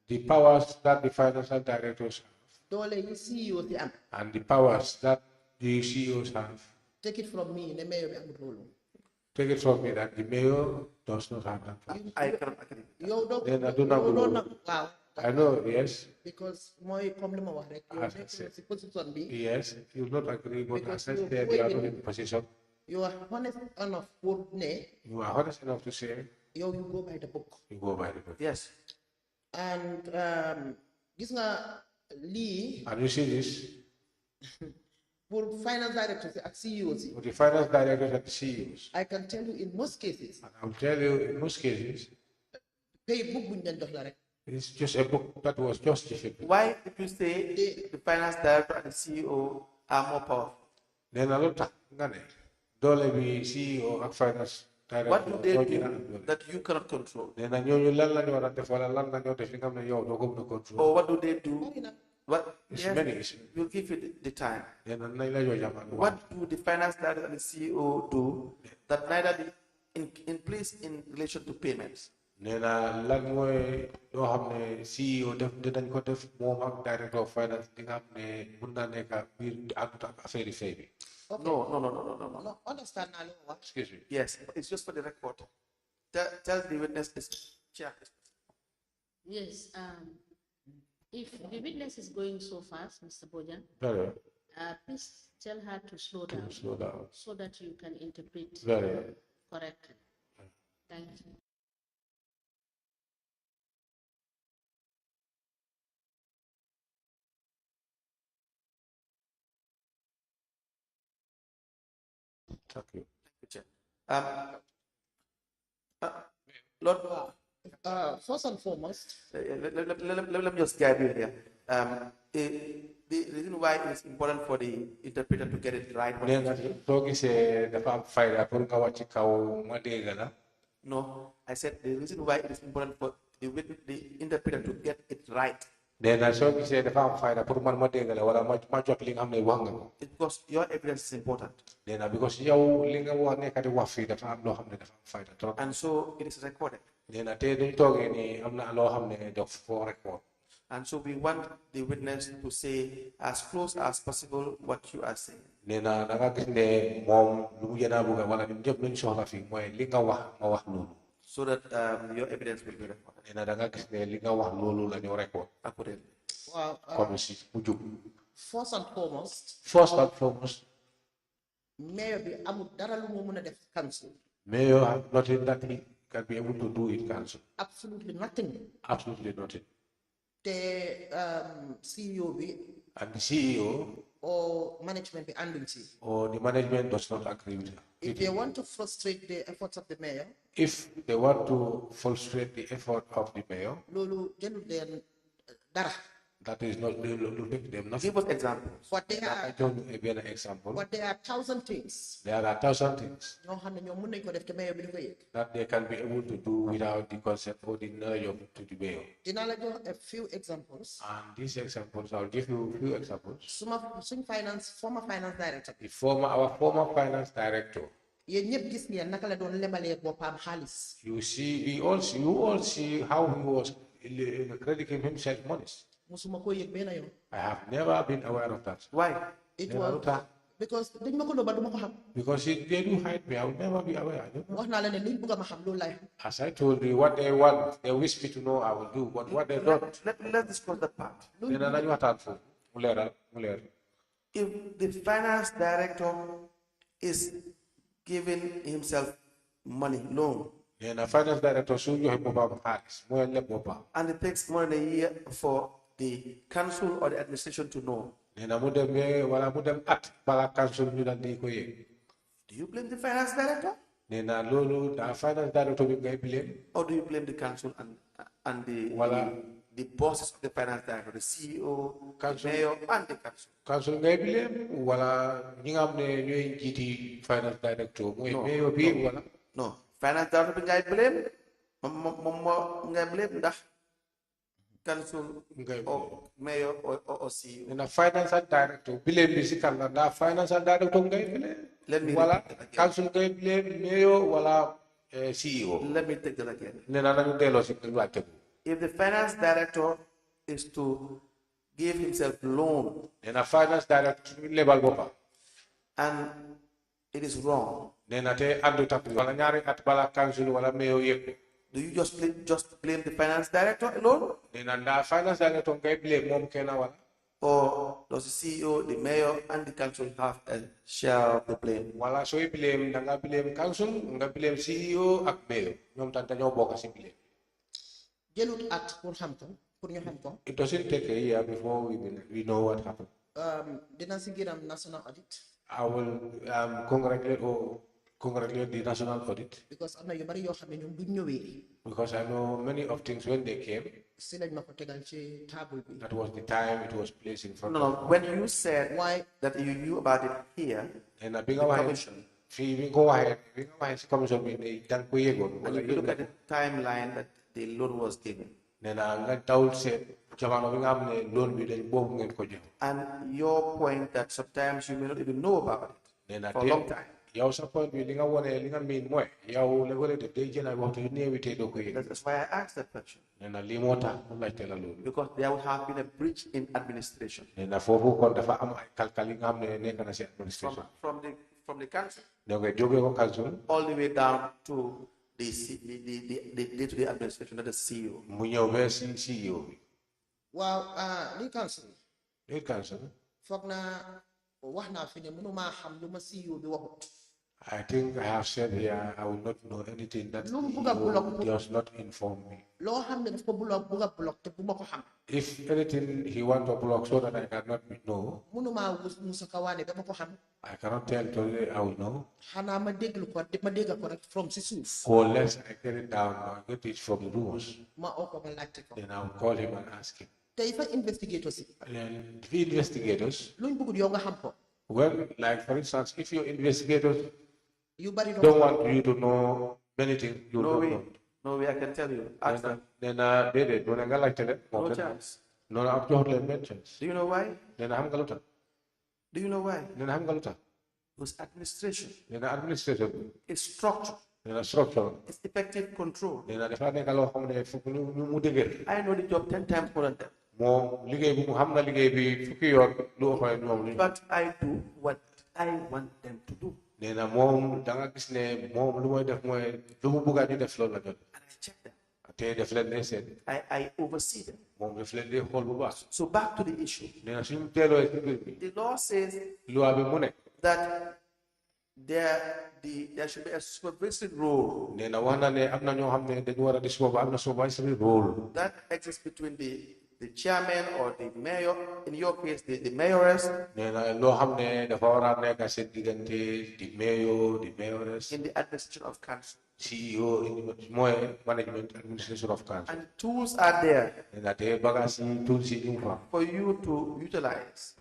The powers that the financial directors have. Dole CEOs and the powers that the CEOs have. Take it from me, the mayor be role. Take it from me that the mayor does not have that power. I cannot agree. Then I do not know. I know, yes. Because my problem yes, you not agree, but as I said, you are not in position. You are honest enough for you are honest enough to say you go by the book. You go by the book. Yes. And this Lee. And you see this? For finance directors and CEOs. For the finance directors and CEOs. I can tell you in most cases. And I'll tell you in most cases. Pay book. It's just a book that was just difficult. Why did you say the finance director and the CEO are more powerful? Then a lot Dole be CEO and finance director. What do they do that you cannot control? Then or what do they do? What? Yes, we'll give you the time. What do the finance director and the CEO do that neither in place in relation to payments? Nena lan moy do xamne CEO def dañ ko def mom ak director of finance di nga xamne mën na nek bir adut ak affaire fay bi. No. Understand now. Excuse me. Yes, it's just for the record. Tell the witness this. Chair. Yes. If the witness is going so fast, Mr. Bojan, please tell her to slow down. So that you can interpret correctly. Thank you. Thank you, Chair. Lord, first and foremost, let me just guide you here. The reason why it is important for the interpreter to get it right. No, I said the reason why it is important for the interpreter to get it right. It's because your evidence is important. And so it is recorded. And so we want the witness to say as close as possible what you are saying. So that your evidence will be recorded. Accurately. Well, first and foremost, mayor be amul dara lu mo meuna def council. Mayor has nothing that he can be able to do in council. Absolutely nothing. Absolutely nothing. The CEO be and the CEO or management be anduñ or the management does not agree with her. If they want to frustrate the efforts of the mayor, if they want to frustrate the effort of the mayor, that is not them nothing. Give us examples. But there are, I don't know an example. But there are 1,000 things. There are 1,000 things that they can be able to do without the consent or the knowledge of to the mayor. A few examples. And these examples, I'll give you a few examples. Former finance director. Our former finance director. You see, you all see how he was crediting himself money. I have never been aware of that. Why? It was because they do hide me. I will never be aware. As I told you, what they want, they wish me to know, I will do. But what they don't, let's discuss that part. If the finance director is giving himself money, loan, and the finance director and it takes more than a year for the council or the administration to know, do you blame the finance director? Or do you blame the council and the bosses of the finance director, the CEO, the mayor, and the council? Council ngay blame wala ñi nga xam ne ñooy jiiti finance director mooy mayor bi wala no finance director bi ngay blame moom ngay blame ndax council or mayor or CEO. Na finance director blame bi si kan la ndax finance director ngay blame wala council ngay blame mayor wala CEO. Let me take that again. Ne na nañu delloo si laajte bu. If the finance director is to give himself loan, and a finance director level bopa, and it is wrong, then ate andu tap wala ñaari at bala council wala mayor yek, do you just blame the finance director alone? Then anda finance director ngay blame mom kena wala, or does the CEO, the mayor, and the council have a share of the blame? Wala soy blame da nga blame council nga blame CEO ak mayor ñom tan dañoo bokk ci blame. Jëlut at pour xam ko pour ñu xam ko. It doesn't take a year before we know what happened. Dina si gërëm national audit. I will congratulate the national audit. Because am na yu bari yoo xam ne ñoom buñ ñëwee. Because I know many of things when they came. Si lañ ma ko tegal ci table bi. That was the time it was placed in front of me. When you said why that you knew about it here, and the commission. We go ahead. Commission. And you look at the timeline that the loan was given. And your point that sometimes you may not even know about it for a long time. That's why I asked that question. Because there would have been a breach in administration. From the council all the way down to the day-to-day administration of the CEO. Wow, the council. The council. I think I have said here I will not know anything that he does not inform me. If anything he wants to block so that I cannot know, I cannot tell today I will know. Unless I get it down or get it from the rules, then I will call him and ask him. The investigators, well, like for instance, if your investigators don't want you to know many things, you don't know. No way, I can tell you. Ask them. Then they did. When I like to no chance. No, I'm just mentions. Do you know why? Then I'm galuta. Do you know why? Then I'm galuta. Because administration. Then administration. It's structure. Then a structure. It's effective control. Then I know the job 10 times more than them. But I do what I want them to do. And I check them. I oversee them. So back to the issue. The law says that there should be a supervisory role that exists between the chairman or the mayor, in your case, the mayoress, in the administration of council. CEO in the management administration of council. And tools are there for for you to utilize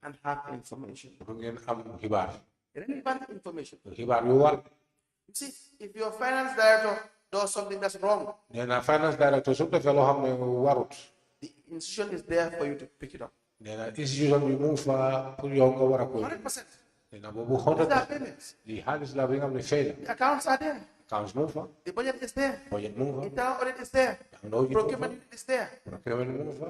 and have information. Relevant information. You see, if your finance director does something that's wrong, the institution is there for you to pick it up. institution bi mu fa pour yow nga war a ko 100%. nee na boobu These 100% are payments. li xaalis la bi nga xam ne fay la The accounts are there. accounts mu fa The budget is there. budget mu fa Internal audit is there. Procurement unit is there. procurement mu fa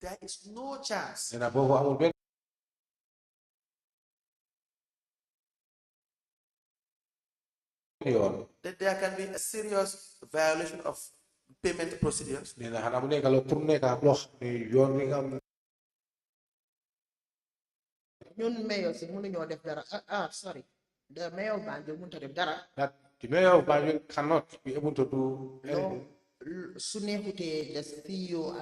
There is no chance nee na boobu amul benn yoon that there can be a serious violation of payment procedures. nee na xanaa mu nekk loo pour nekk loo xam ne yoon wi nga am ñun mayor si mënuñoo def dara sorry the mayor of Banjul mënut a def dara. that the mayor of Banjul cannot be able to do anything. Su neexutee the CEO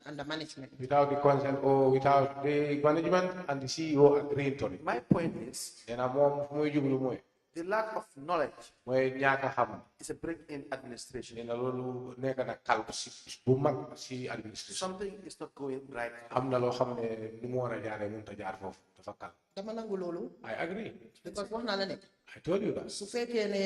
and the management. Without the consent or without the management and the CEO agreeing to it. My point is, Then I'm more jubilee. the lack of knowledge Mooy ñaaka xam. is a break in administration. Dina loolu nekk na kalb si bu mag si administration. Something is not going right. Am na loo xam ne ni mu war a jaaree mënut a jaar foofu dafa kalb. Dama nangu loolu. I agree. Because wax naa la nekk. I told you that. Su fekkee ne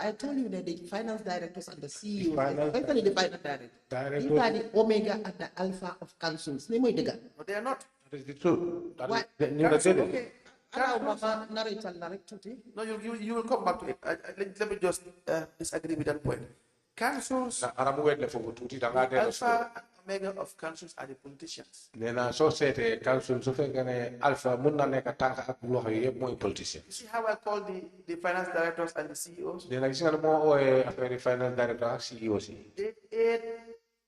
I told you that the finance directors and the CEOs, especially the finance directors, these are the omega and the alpha of councils. Ni mooy dëgg. No, they are not. That is the truth. That Why? is the Council, okay. Allow Mama narrator narrate tuuti. No, you will come back to it. Let me just disagree with that point. Councils, na aramu wet le foofu tuuti da ngaa dellu si. alpha and omega of councils are the politicians. Nee na soo seetee council su fekkee ne alpha mun na nekk tànk ak loxo yi yëpp mooy politicien. You see how I call the finance directors and the CEOs? Nee na gis nga ne moo ooyee affaire finance director ak CEO si. They aid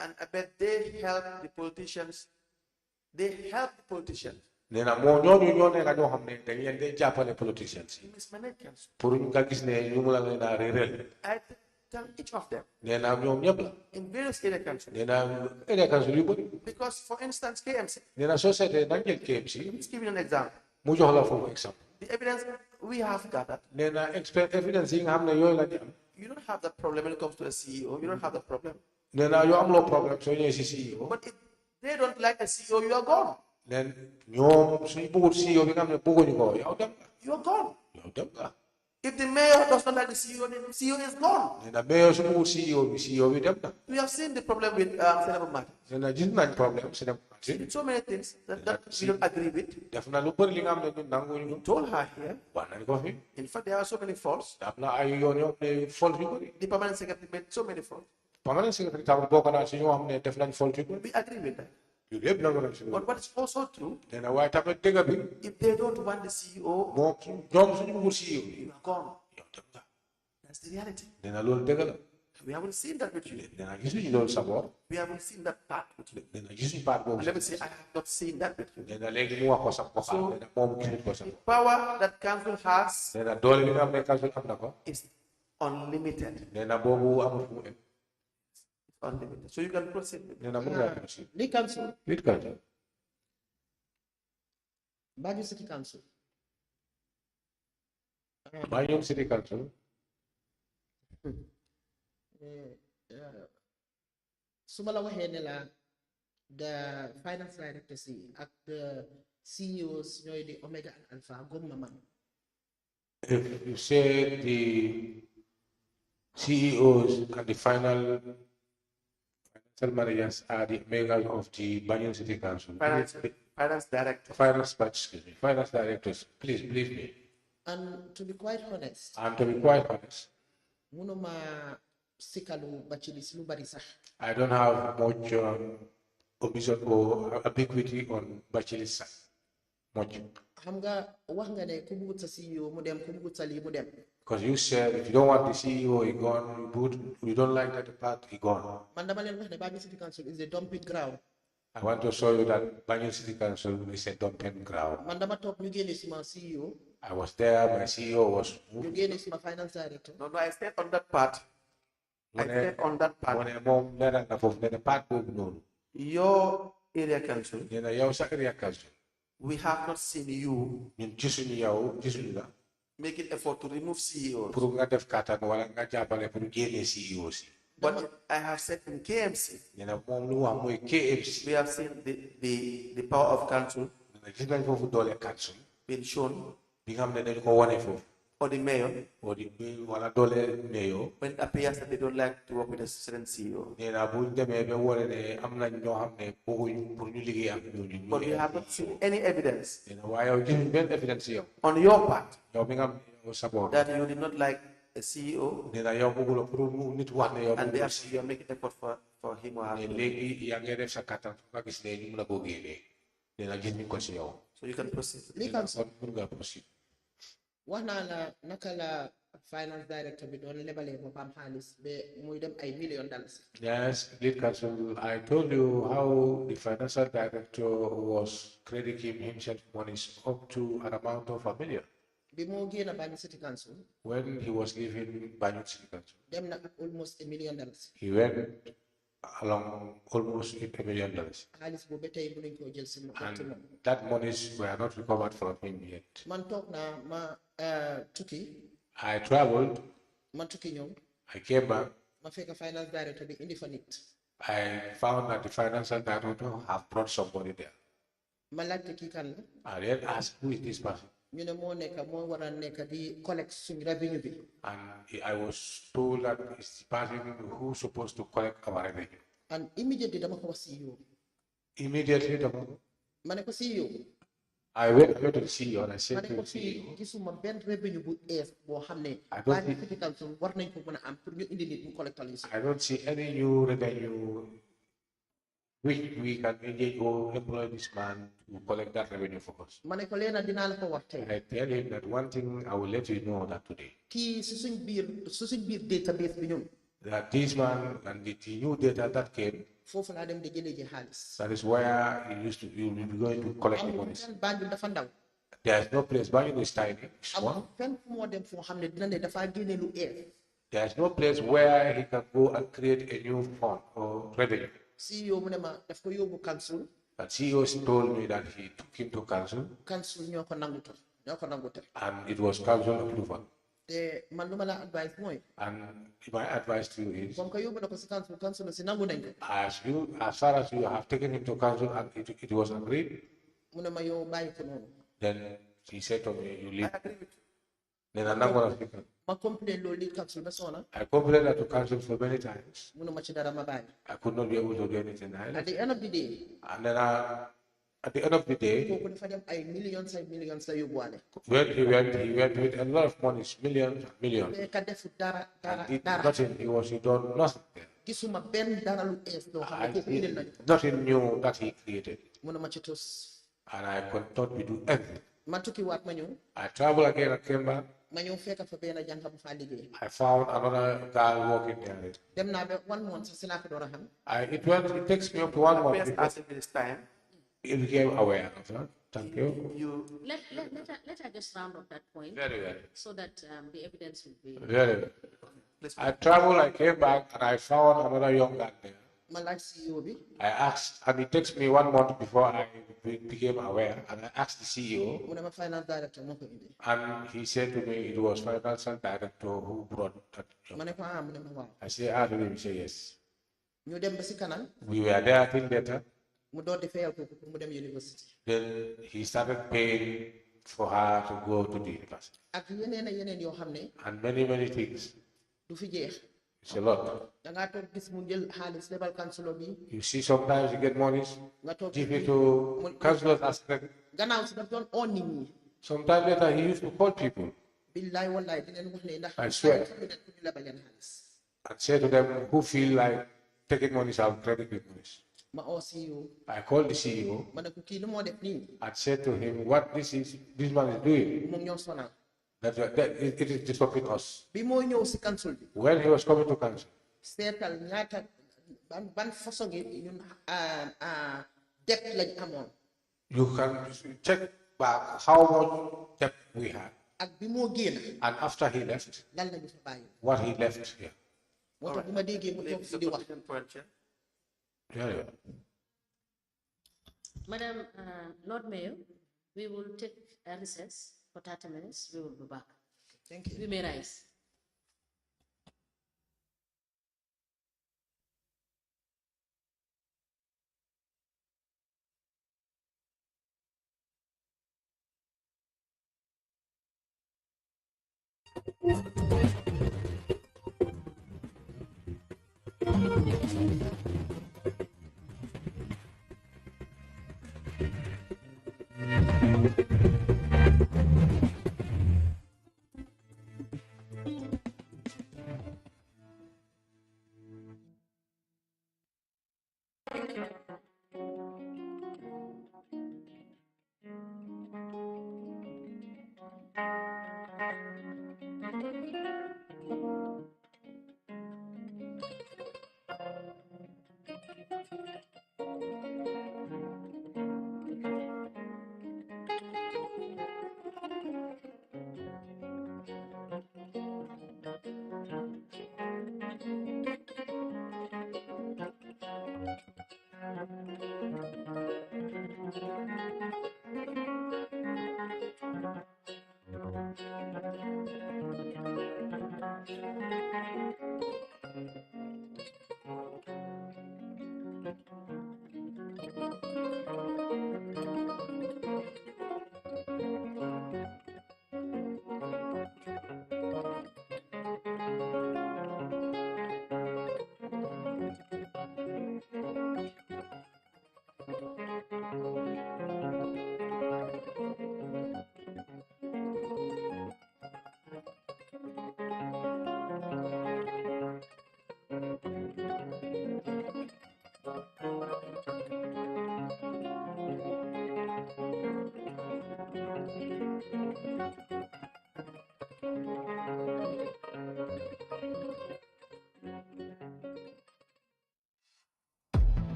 and abet, they help the politicians. They help the politicians. Nee na moo ñooñu ñoo nekk ñoo xam ne dañ leen di jàppale politiciens si. Mismanage council. pour nga gis ne ñu mu la leen a réeral. I tell each of them nee na ñoom ñëpp la. in various area councils. nee na area council yu bëri. Because, for instance, KMC, nee na soo seetee dañ jël KMC let's give you an example. mu jox la foofu exemple. The evidence we have gathered, nee na evidence yi nga xam ne yooyu la ñu am. you don't have that problem when it comes to a CEO. You don't have that problem. nee na yoo amuloo problème soo ñëwee si CEO. But if they don't like a CEO, you are gone. nen ñoom suñu bëggul CEO bi nga xam ne bëgguñu ko yow dem nga. You are gone. yow dem nga. If the mayor does not like the CEO, then the CEO is gone. nee na mais su bëggul CEO bi dem na. We have seen the problem with Senator Martin. nee na gis nañ problème si dem. So many things that we don't agree with. def na lu bëri li nga xam ne ñun nanguñu. Told her here. wax nañ ko fi. In fact, there are so many faults. am na ay yoon yoo xam ne fault yu bëri. The permanent secretary made so many faults. permanent secretary tamit bokk naa si ñoo xam ne def nañ fault yu bëri. We agree with that. yu lépp nangu nañ si But loolu. what is also true, nee na waaye tamit dëgg bi if they don't want the CEO, moom ñoom suñu bëggul CEO bi you are gone. yow dem nga. That's the reality. nee na loolu dëgg la. We haven't seen that with you. nee na gisuñu loolu sa boor. We haven't seen that part with you. nee na gisuñu part boobu. And let me say, I have not seen that with you. nee na léegi mu wax ko sax boppam. nee na moom gisut ko sax. The power that council has nee na doole bi nga xam ne council am na ko. is unlimited. nee na boobu amul fu mu em. It's unlimited. So you can proceed with it. nee na mun ngaa dem si. Li council, nit council. Banjul City Council. Banjul City Council. Su ma la waxee ne la the finance directors yi ak the CEOs ñooy di omega and alpha gom ma man. If you say the CEOs and the financial managers are the members of the Banjul City Council. Finance director. Finance directors, please believe me. And to be quite honest, And to be quite honest, munuma sikalu bachilis lu bari sax. I don't have much omission or ubiquity on Bachilis. Much. Xam nga wax nga ne ku bugut sa CEO mu dem ku bugut sa lii mu dem. Because you said if you don't want the CEO, he gone. You don't like that part, he gone. Man dama leen wax ne Banjul City Council is a dumping ground. I want to show you that Banjul City Council is a dumping ground. Man dama toog ñu génne si ma CEO. I was there, my CEO was ñu génne si ma finance director. No, I stayed on that part. I stayed on that part. When mom nena na fofu nena part boobu noonu. Your area council, Nena yow sa area council. we have not seen you Ñun gisuñu yow gisuñu la. making effort to remove CEOs. Pour nga def kattan wala nga jàppale pour génne CEO si. But I have said in KMC, we have seen the power of council being shown, or the mayor, when it appears that they don't like to work with a certain CEO. But we have not seen any evidence on your part that you did not like a CEO, and therefore you are making effort for him or her. So you can proceed. Nakala finance director bi doon lebalee boppam xaalis ba muy dem ay $1,000,000. Yes, lead counsel, I told you how the financial director was crediting himself monies up to an amount of $1 million. Bi moo génn Banjul City Council. When he was leaving Banjul City Council. Dem na almost $1 million. He went along almost $1 million. xaalis boobu ba tey mënuñ koo jël si and that monies were not recovered from him yet. Man toog naa ma tukki. I traveled. Ma tukki ñëw. I came back. Ma fekk finance director bi indi fa nit. I found that the financial director have brought somebody there. Ma laajte kii kan la. I then asked, who is this person? ñu ne moo war a nekk di collect suñu revenue bi. And I was told that it's the person who's supposed to collect our revenue. And immediately dama ko wax CEO. Immediately ma ne ko CEO. I went to the CEO and I said to the CEO, gisuma benn revenue bu ees boo xam ne war nañ ko mën a am pour ñu indi nit mu collectal yi. I don't see any new revenue which we can engage or employ this man to collect that revenue for us. Ma ne ko leena dinaa la ko wax tey. I tell him that one thing, I will let you know that today. Kii su suñ biir database bi ñun. That this man and the new data that came, foofu laa dem di jëlee ji xaalis. that is where you will be going to collect the money. Banjul dafa ndaw. There is no place. Banjul is tiny, small. Fenn fu moo dem foo xam ne dina ne dafa génne lu ees. There is no place where he can go and create a new fund or revenue. CEO mu ne ma daf ko yóbbu council. But CEO told me that he took him to council. Council ñoo ko nangutal. And it was council approval. Te man lu ma la advice mooy. And my advice to you is, comme que yóbbu na ko si council si nangu nañ ko. as far as you have taken him to council and it was agreed, mu ne ma yow bàyyi ko noonu. then he said to me, you leave. Then I'm not going to speak. Ma complain loolu li council ba soona. I complained that to council for many times. Mu ne ma ci dara ma bàyyi. I could not be able to do anything. At the end of the day. And then at the end of the day, kooku dafa dem ay millions la yóbbuwaale. when he went with a lot of money, millions. Ka defu dara. Nothing. He done nothing. Gisuma benn dara lu ees loo xam ne kooku indil nañ. Nothing new that he created. Mu ne ma ci tos. And I could not do anything. Ma tukki waat ma ñëw. I traveled again and came back. Ma ñëw fekk fa benn jànka bu fa liggéey. I found another guy working there. Dem naa ba 1 month si laa ko door a xam. It takes me up to 1 month. This time. He became aware of that. Thank you. Let her just round off that point. Very well. So that the evidence will be. Very well. I traveled, I came back, and I found another young guy there. Ma laaj CEO bi. I asked, and it takes me 1 month before I became aware, and I asked the CEO. Mu ne ma finance director moo ko indi. And he said to me it was financial director who brought that job. Ma ne ko mu ne ma waaw. I say, to him, he said yes. Ñu dem ba si kanam. We were there till later. Mu door di fayal ko pour mu dem university. Then he started paying for her to go to the university. Ak yeneen yoo xam ne. And many things. Du fi jeex. It's a lot. Da ngaa toog gis mu jël xaalis lebal councilor bi. You see sometimes you get monies. Nga toog Give it to councilors as credit. Gannaaw si daf doon oo nit ñi. Sometime later he used to call people. Billaay wallaay dinañ wax ne ndax. I swear. And say to them who feel like taking monies out, credit with monies. Ma oo CEO. I called the CEO. Ma ne ko kii lu moo def nii. And said to him what this man is doing. Mu ngi ñoo sonal. That it is disturbing us. Bi moo ñëw si council bi. When he was coming to council. Seetal ñaata ban façon yi ñun debt lañ amoon. You can check back how much debt we had. Ak bi moo génn. And after he left. Lan la ñu fa bàyyi. What he left here. Moo tax bu ma déggee mu toog fi di wax. Yeah. Madam Lord Mayor, we will take a recess for 30 minutes. We will be back. Thank you. We may rise.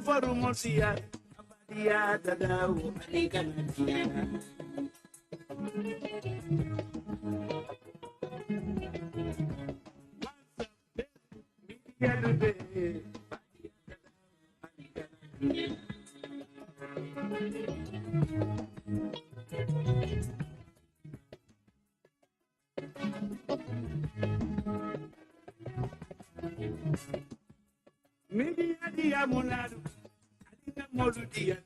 Forumosia, Abadia, Dadao, Anikanatia. Media dia monado, adina modu dia.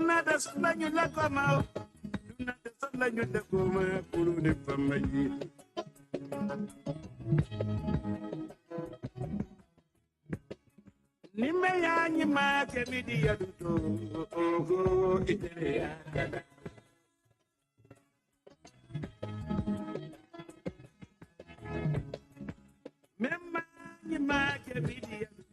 Nada solanyo la koma, nada solanyo la koma, puru ne pamayi. Nime ya nyima kemidi ya duto, oho itere ya kada. Mema nyima kemidi ya duto.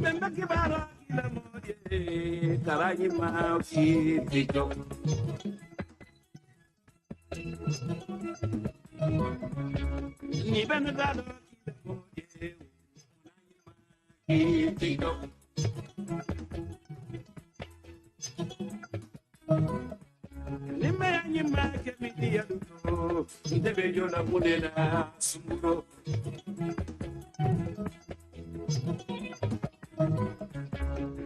Memba kibara kila moje karanyi mau tijo. Ni benedado kila moje tijo. Ni me anyi ma make me dear do. The bejo la munena sumuro.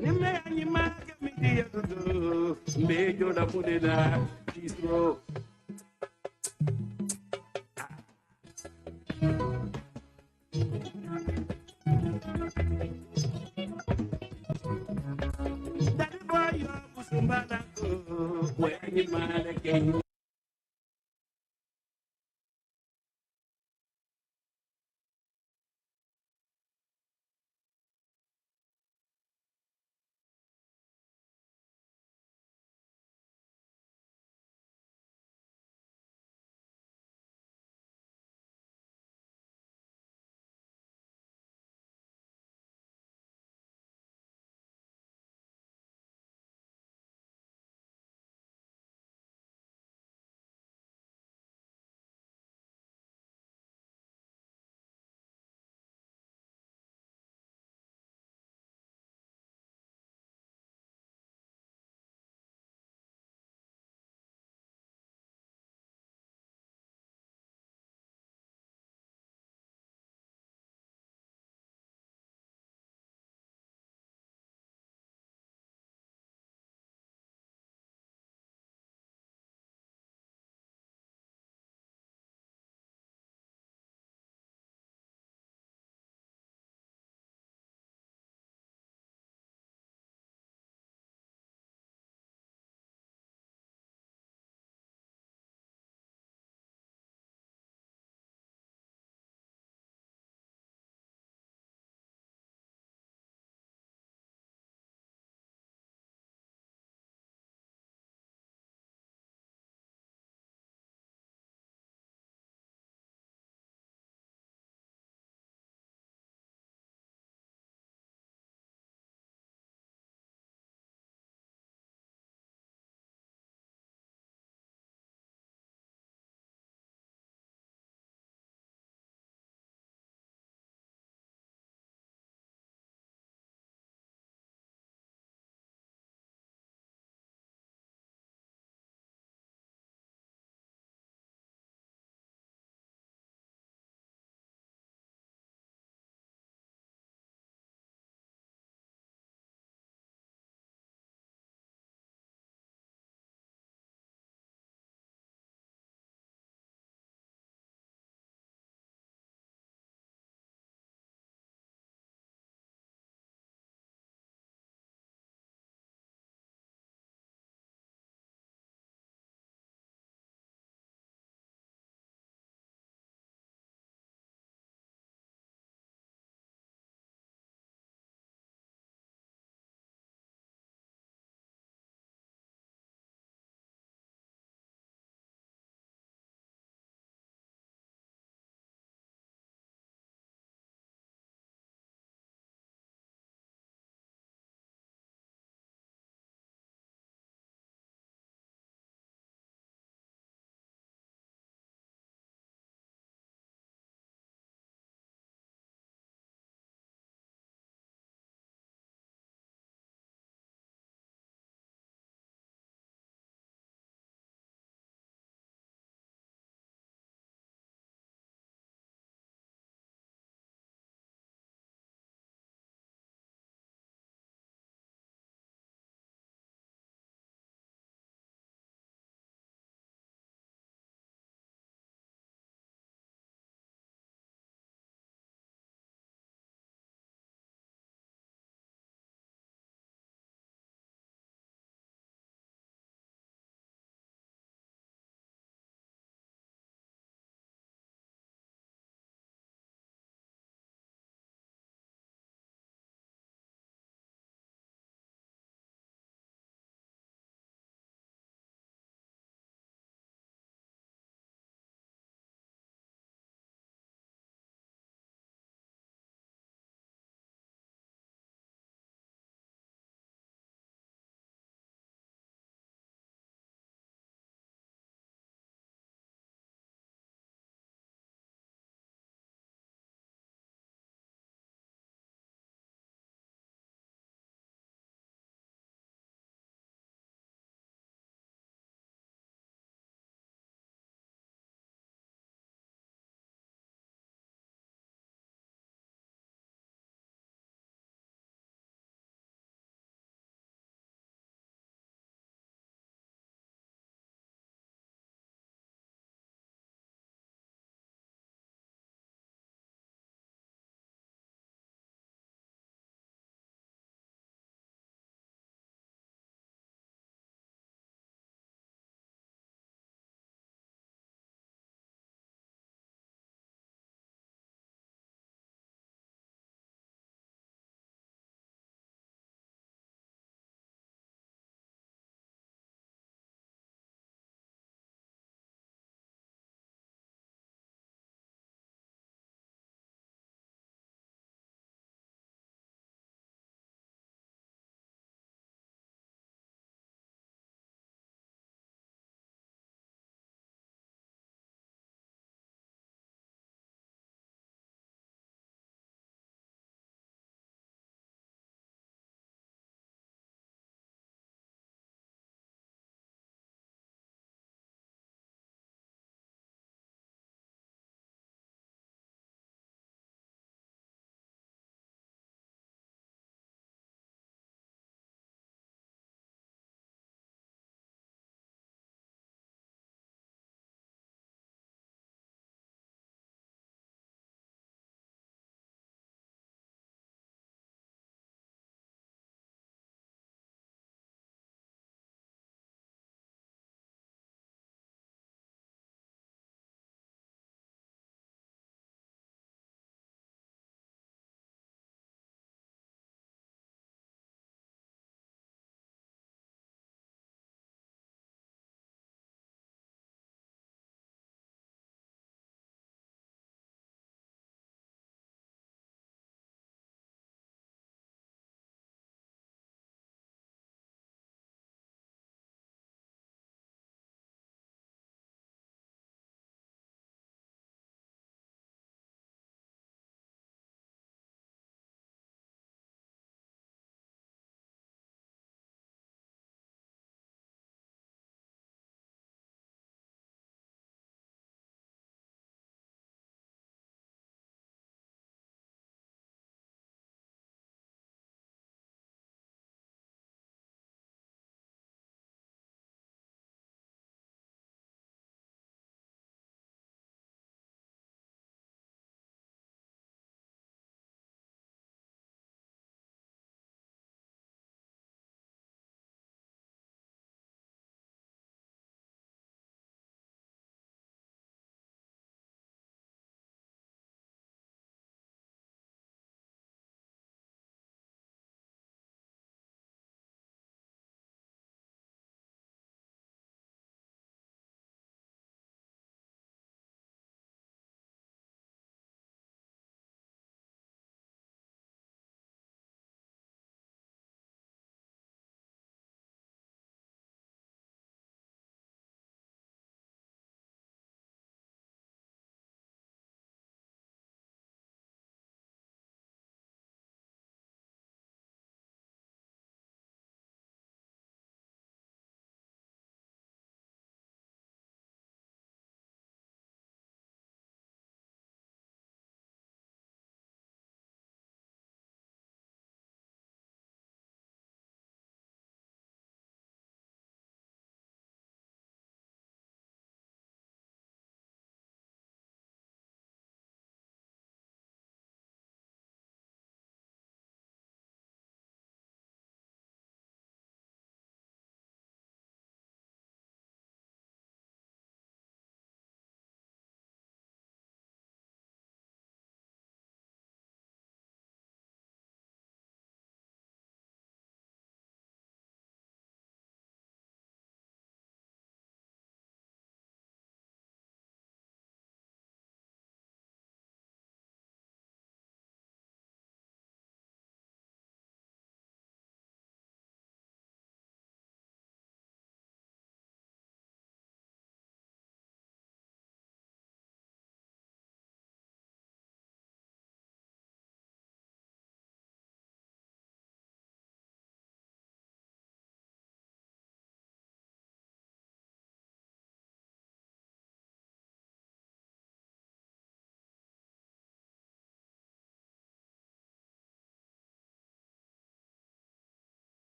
Nime ani make me dear do. Bejo la munena kisro. That boy, you're Musumba, when you man again.